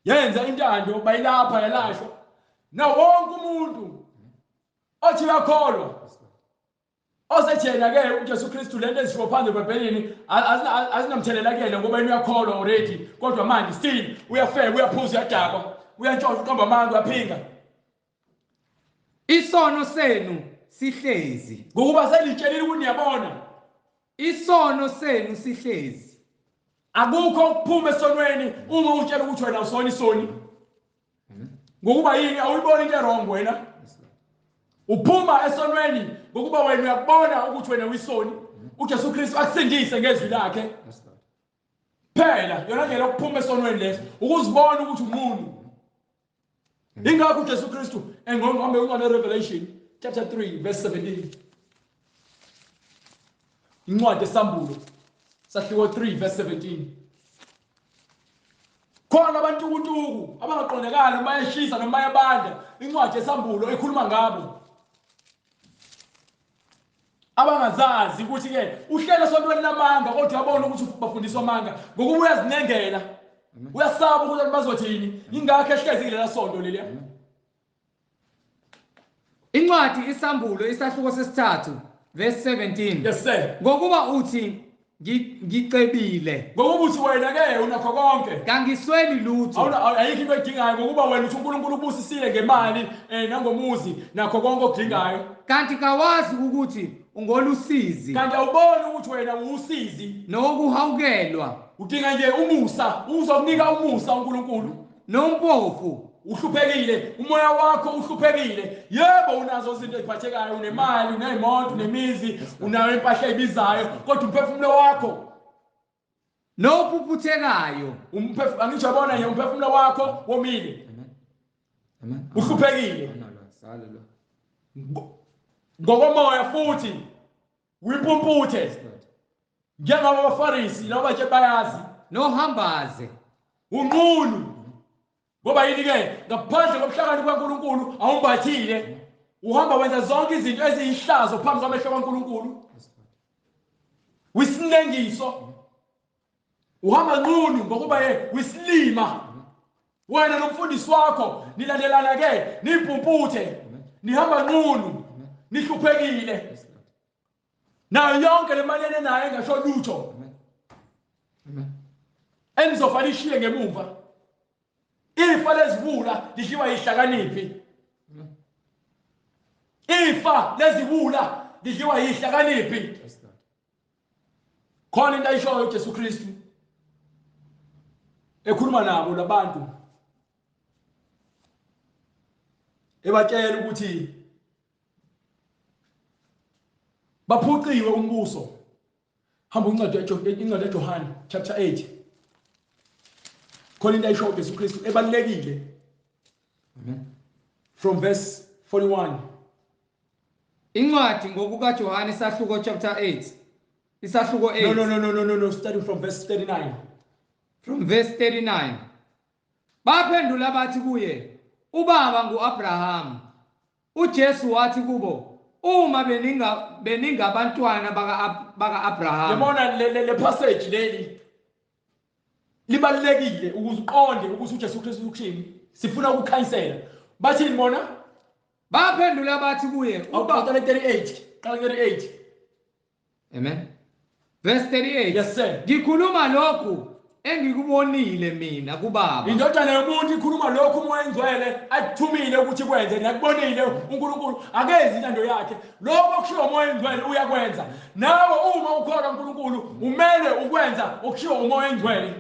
Yenza intando bayilapha yalashwa. Na wonke umuntu othi uyakholwa osethena ke uJesu Kristu lento ezisho phansi eBhayibhelini azinamthelela kuyena ngoba yena uyakholwa already kodwa manje still uyafeka uyaphuza uyadakwa uyantshontsha uqamba amanga uyaphinga. Isono senu sihlezi. Ngokuba selitshelile ukuthi niyabona Isono senu sihlezi. Akukho ukuphuma esonweni uma utshela ukuthi wena usona isoni. Ngokuba yini awuyiboni into wrong wena? Uphuma esonweni ngokuba wena uyakubona ukuthi wena uyisoni. uJesu Kristu akusindise ngezwi lakhe. Phela yona ndlela ukuphuma esonweni leso ukuzibona ukuthi umuntu. Ingakho uJesu Kristu engombe uncane Revelation chapter 3 verse 17. Incwadi esambulo sahluko 3 verse 17. Khona abantu ukuntuku abangaqondekala bayashisa noma bayabanda. Incwadi esambulo ekhuluma ngabo abangazazi ukuthi ke uhlela esontweni lamanga kodwa uyabona ukuthi bafundiswa amanga ngokuba uyazinengela uyasaba ukuthi bazothini ingakho ehlezi kulela sonto leliya. Incwadi isambulo isahluko sesithathu verse 17. Yes sir. Ngokuba uthi ngicebile. Ngokuba uthi wena ke unakho konke. Kangisweli lutho. Ayikho into edingayo ngokuba wena uthi uNkulunkulu ubusisile ngemali nangomuzi nakho konke okudingayo. Kanti kawazi ukuthi ungolusizi. Kanti awuboni ukuthi wena usizi nokuhawukelwa. Udinga nje umusa, uzokunika umusa uNkulunkulu. nompofu uhluphekile, umoya wakho uhluphekile. Yebo unazo izinto eziphathekayo, unemali, unemoto, unemizi, unayo impahla ebizayo, kodwa umphefumulo wakho nophuphethekayo. Angijabona nje umphefumulo wakho womile. Amen. Uhluphekile. Ngokomoya futhi uyimpumputhe. Njengaba abaFarisi noma nje bayazi nohambaze unqunu. Ngoba yini ke ngaphandle kobuhlakani kaNkulunkulu awumbathile. Uhamba wenza zonke izinto eziyihlazo phambi kwamehlo kaNkulunkulu. Wisinengiso. Uhamba nqunu ngokuba wisilima. Wena nomfundisi wakho nilandelana ke niphumputhe. Nihamba nqunu. Nihluphekile. Nayo yonke le mali enayo engasho lutho. Enizofa lishiye ngemumva. Ifa lezibula lidliwa yihlakaniphi. Ifa lezibula lidliwa yihlakaniphi. Khona into ayishoyo uJesu Kristu ekhuluma nabo labantu ebatshela ukuthi baphuciwe umbuso. Hamba incwadi yaJohane chapter 8. Khona into ayishoyo uJesu Kristu ebalekile. From verse 41. Incwadi ngokukaJohane isahluko chapter 8. Isahluko 8. No, starting from verse 39. From verse 39. Baphendula bathi kuye, ubaba nguAbraham. uJesu wathi kubo, uma beningabantwana baka-Abraham. Yabona le passage leli libalekile ukuze uqonde ukuthi uJesu Kristu ukuthini. Sifuna ukukhanyisela. Bathini bona? Baphendula bathi kuye, ubaba 38. Amen. Verse 38. Yes sir. Ngikhuluma lokhu engikubonile mina kubaba. Indodana yomuntu ikhuluma lokhu umoya engcwele akuthumile ukuthi kwenze. Nakubonile uNkulunkulu akenzi intando yakhe. Lokho okushiwo umoya engcwele uyakwenza. Nawe uma ukholwa uNkulunkulu umele ukwenza okushiwo umoya engcwele.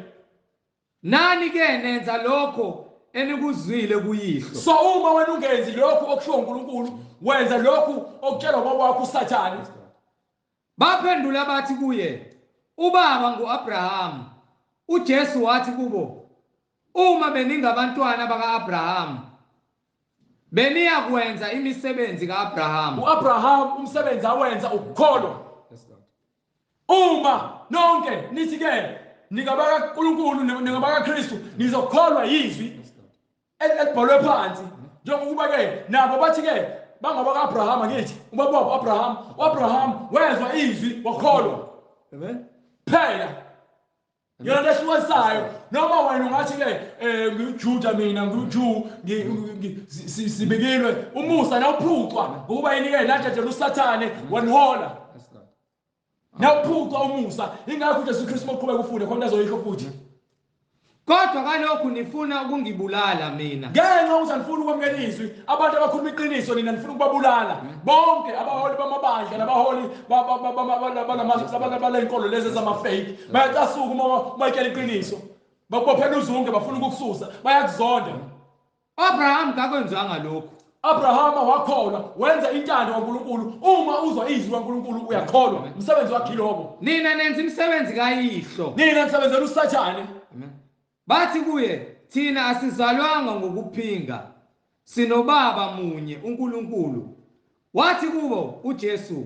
Nani ke nenza lokho enikuzwile kuyihlo. So uma wena ungenzi lokhu okushiwo uNkulunkulu wenza lokhu okutshelwa ubaba wakho uSathane. Baphendula bathi kuye, ubaba nguAbraham. uJesu wathi kubo, uma beningabantwana baka-Abraham beniyakwenza imisebenzi kaAbraham. uAbraham umsebenzi awenza ukukholwa. Uma nonke nithi ke ningabakaNkulunkulu ningabakaKristu nizokholwa yizwi elibhalwe phansi. Njengokuba ke nabo bathi ke bangabakaAbraham ngithi ubaba wabo uAbraham wezwa izwi wakholwa. Amen. Phela yona lesiwasayo noma wena ungathi ke ngijuda mina ngiJew sibekilwe umusa nawuphucwa ukuba yini ke nathi uSathane wanihola. Nawuphucwa umusa ingakho uJesu Kristu moqhubeka ufunde khona azoyisho futhi. Kodwa kalokhu nifuna ukungibulala mina. Ngenxa ukuthi anifuni ukwamukela izwi abantu abakhuluma iqiniso nina nifuna ukubabulala. Bonke abaholi bamabandla nabaholi balenkolo lezi zamafake bayacasuka uma bayitshela iqiniso. Bakubophela uzunge bafuna ukukususa bayakuzonda. Abraham kakwenzanga lokho. Abraham wakholwa wenza intando kaNkulunkulu. Uma uzwa izwi kaNkulunkulu uyakholwa. Umsebenzi wakhe lobo. Nina nenza imisebenzi kayihlo. Nina nisebenzela uSathane. Amen. Bathi kuye, thina asizalwanga ngokuphinga, sinobaba munye uNkulunkulu. Wathi kubo uJesu,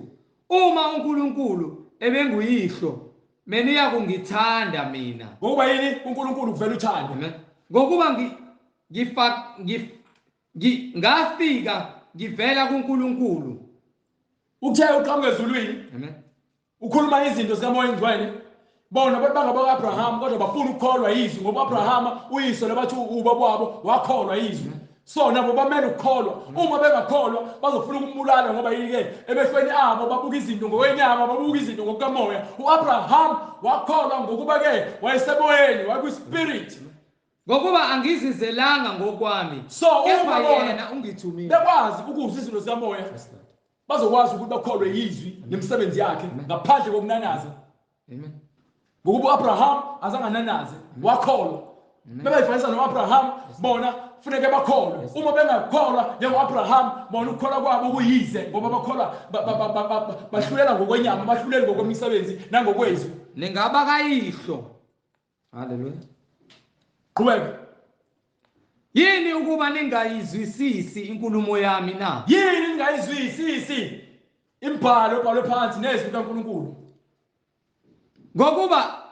uma uNkulunkulu ebenguyihlo beniya kungithanda mina. Ngokuba yini uNkulunkulu kuvela uthando. Amen. Ngokuba ngafika ngivela kuNkulunkulu. Uthe uqhamuka ezulwini. Amen. Ukhuluma izinto zikamoya engcwele. Bona bangabakaAbraham kodwa bafuna ukukholwa yizwi ngoba uAbraham uyise labathi ubaba wabo wakholwa yizwi. So nabo bamele ukukholwa. Uma bengakholwa bazofuna ukumbulala ngoba yini ke emehlweni abo babuka izinto ngokwenyama babuka izinto ngokukamoya. uAbraham wakholwa ngokuba ke wayesemoyeni wakwispirit. Ngokuba angizizelanga ngokwami. So uma yena ungithumile. Bekwazi ukuzwa izinto zikamoya. Bazokwazi ukuthi bakholwe yizwi nemisebenzi yakhe ngaphandle kokunanaza. Amen. Ngokuba uAbraham azangananaze wakholwa. bebayifanisa no-Abraham bona funeke bakholwe uma bengakholwa njengo-Abraham bona ukukholwa kwabo kuyize ngoba bakholwa bahlulela ngokwenyama bahluleli ngokwemisebenzi nangokwezwi ningaba kayihlo. Haleluya. qhubeka Yini ukuba ningayizwisisi inkulumo yami na? yini ningayizwisisi imbhalo ebhalwe phansi nezwi likaNkulunkulu Ngokuba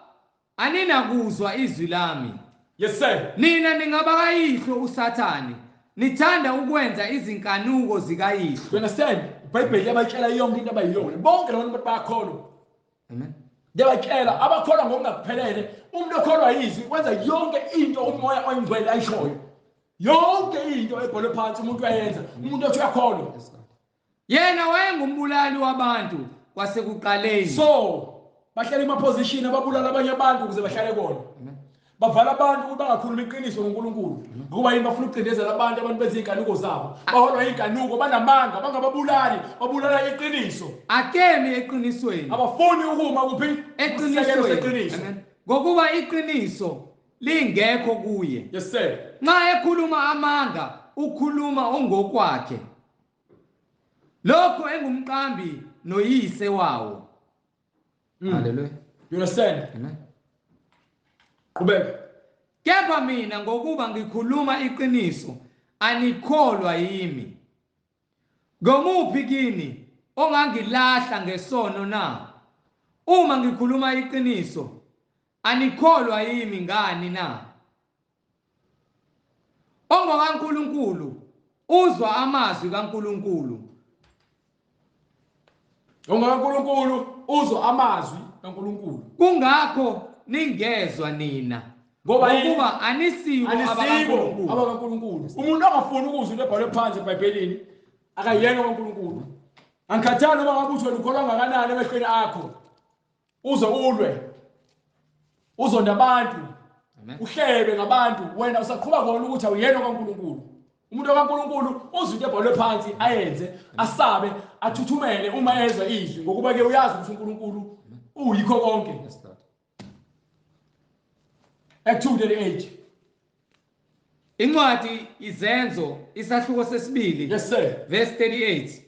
aninakuzwa izwi lami. yes sir Nina ningaba kayihlo uSathane. Nithanda ukwenza izinkanuko zikayihlo. you understand iBhayibheli yabatshela yonke into abayiyona bonke labantu bayakholwa Amen. yabatshela abakholwa ngokungaphelele umuntu okholwa yizwi wenza yonke into umoya oyingcwele ayishoyo yonke into ebhalwe phansi umuntu uyayenza umuntu othi uyakholwa Yena wayengumbulali wabantu kwasekuqaleni. so bahlala emaposition ababulala abanye abantu ukuze bahlale kona bavala abantu ukuthi bangakhuluma iqiniso ngoNkulunkulu ngoba yini bafuna ukucindezela abantu benza inkanuko zabo baholwa inkanuko banamanga bangababulali babulala iqiniso Akemi eqinisweni. abafuni ukuma kuphi Eqinisweni. Amen. Ngokuba iqiniso lingekho kuye. yes sir Nxa ekhuluma amanga ukhuluma ongokwakhe. Lokho engumqambi noyise wawo. Haleluya. you understand Amen. qhubeka Kepha mina ngokuba ngikhuluma iqiniso anikholwa yimi. Ngomuphi kini ongangilahla ngesono na? Uma ngikhuluma iqiniso anikholwa yimi ngani na? OngakaNkulunkulu uzwa amazwi kaNkulunkulu. ongakaNkulunkulu uzwa amazwi kaNkulunkulu Kungakho ningezwa nina. Ngoba anisibo abakaNkulunkulu umuntu ongafuni ukuzwa into ebhalwe phansi eBhayibhelini akayena kaNkulunkulu angikhathali uma ngabe uthi wena ukholwa ngakanani emehlweni akho uze ulwe uzonda abantu uhlebe ngabantu wena usaqhubeka kona ukuthi awuyena kaNkulunkulu umuntu kaNkulunkulu uzwe into ebhalwe phansi ayenze asabe athuthumele uma ezwa izwi ngokuba ke uyazi ukuthi uNkulunkulu uyikho konke Act 2:38 Incwadi Izenzo isahluko sesibili. yes sir Verse 38.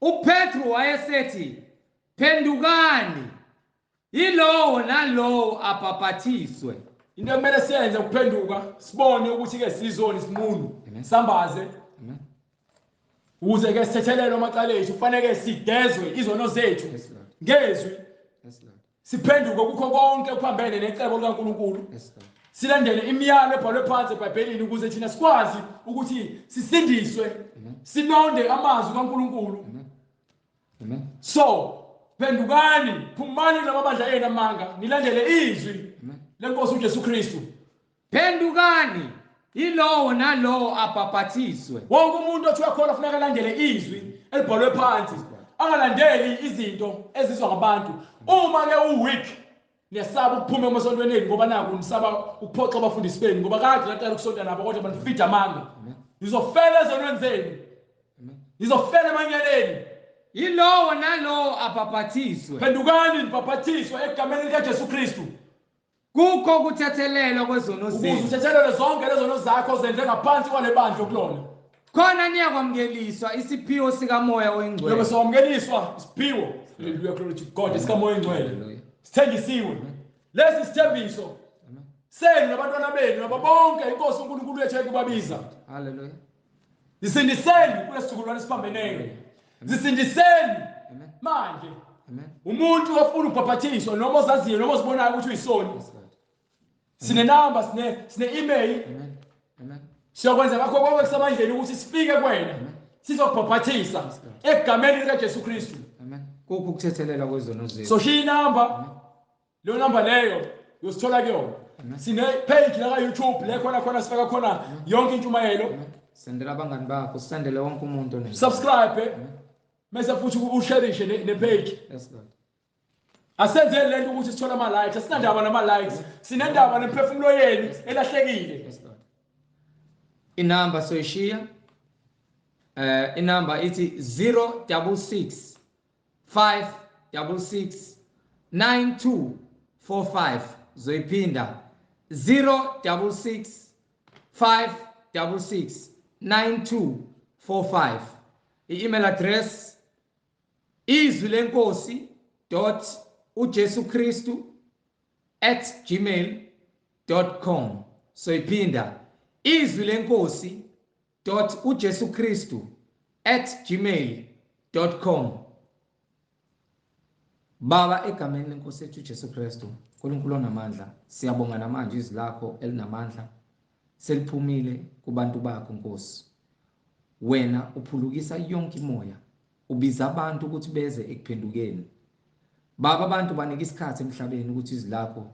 uPetru wayesethi phendukani yilowo nalowo abhaphathiswe. into ekumele siyenze ukuphenduka sibone ukuthi ke sizoni simuntu sambaze ukuze ke sithethelele amacala ethu kufanele sigezwe izono zethu ngezwi siphenduke kukho konke okuhambene necebo likaNkulunkulu silandele imiyalo ebhalwe phansi eBhayibhelini ukuze thina sikwazi ukuthi sisindiswe sinonde amazwi kaNkulunkulu so phendukani phumani lamabandla enu amanga nilandele izwi lenkosi uJesu Kristu Phendukani yilowo nalowo abhaphathiswe. wonke umuntu othi uyakholwa kufanele alandele izwi elibhalwe phansi angalandeli izinto ezizwa ngabantu uma ke uweak niyasaba ukuphuma emasontweni enu ngoba naku nisaba ukuphoxa abafundisi benu ngoba kade laqala ukusonta nabo kodwa banifida amanga nizofela ezonweni zenu nizofela emanyeleni Yilowo nalowo abhaphathiswe. phendukani nibhaphathiswe egameni likaJesu Kristu Kukho ukuthethelelwa kwezono ukuze zenu. uthethelele zonke lezono zakho zenze ngaphansi kwale bandla kulona Khona niyakwamukeliswa isiphiwo sikamoya oyingcwele. yobe sowamukeliswa isiphiwo haleluya glory to God esikamoya oyingcwele sithengisiwe lesi sithembiso senu nabantwana benu nabo bonke inkosi uNkulunkulu wethu ekubabiza Haleluya. zisindiseni kulesizukulwane esiphambeneyo zisindiseni manje umuntu ofuna ukubhaphathiswa noma ozaziyo noma ozibonayo ukuthi uyisoni sine number sine email siyokwenza ngakho konke kusamandleni ukuthi sifike kuwena sizokubhaphathisa egameni likaJesu Kristu Kukho ukuthethelela kwezono zenu. so shi number leyo number leyo uyosithola kuyona sine page la YouTube le khona sifaka khona yonke intshumayelo Sendela abangani bakho, sisandele wonke umuntu onenze. subscribe mase futhi usharishe ne page Yes God. asenzele lento ukuthi sithola ama likes asinandaba nama likes sinendaba nemphefumulo yenu elahlekile Yes God. Inamba soyishiya. Inamba ithi 066 566 9245 zoyiphinda 066 566 9245. I-email address izwilenkhosi.ujesukristu@gmail.com. So iphinda izwilenkhosi.ujesukristu@gmail.com. Baba, egameni lenkosi yethu uJesu Kristu, uNkulunkulu onamandla, siyabonga namanje izwi lakho elinamandla seliphumile kubantu bakho Nkosi. Wena uphulukisa yonke imoya, ubiza abantu ukuthi beze ekuphendukeni. Baba, abantu banika isikhathi emhlabeni ukuthi izwi lakho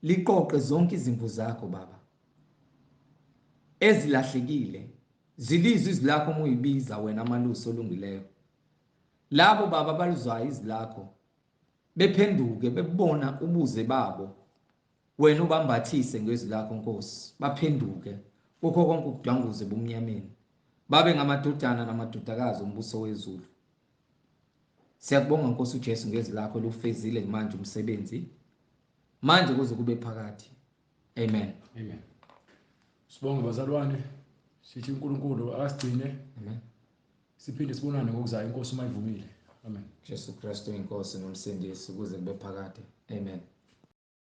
liqoqe zonke izimvu zakho Baba ezilahlekile, zilizwe izwi lakho uma uyibiza wena amalusi olungileyo. Labo Baba baluzwayo izwi lakho bephenduke bebona ubuze babo, wena ubambathise ngezwi lakho Nkosi, baphenduke kukho konke ukudwanguze bomnyameni, babe ngamadodana namadodakazi ombuso wezulu. Siyakubonga Nkosi uJesu ngezwi lakho lufezile manje umsebenzi, manje kuze kube phakade. Amen. Amen. Sibonge bazalwane, sithi uNkulunkulu asigcine. Amen. Siphinde sibonane ngokuzayo inkosi mayivumile. Amen. Jesu Kristu inkosi nomsindisi kuze kube phakade. Amen.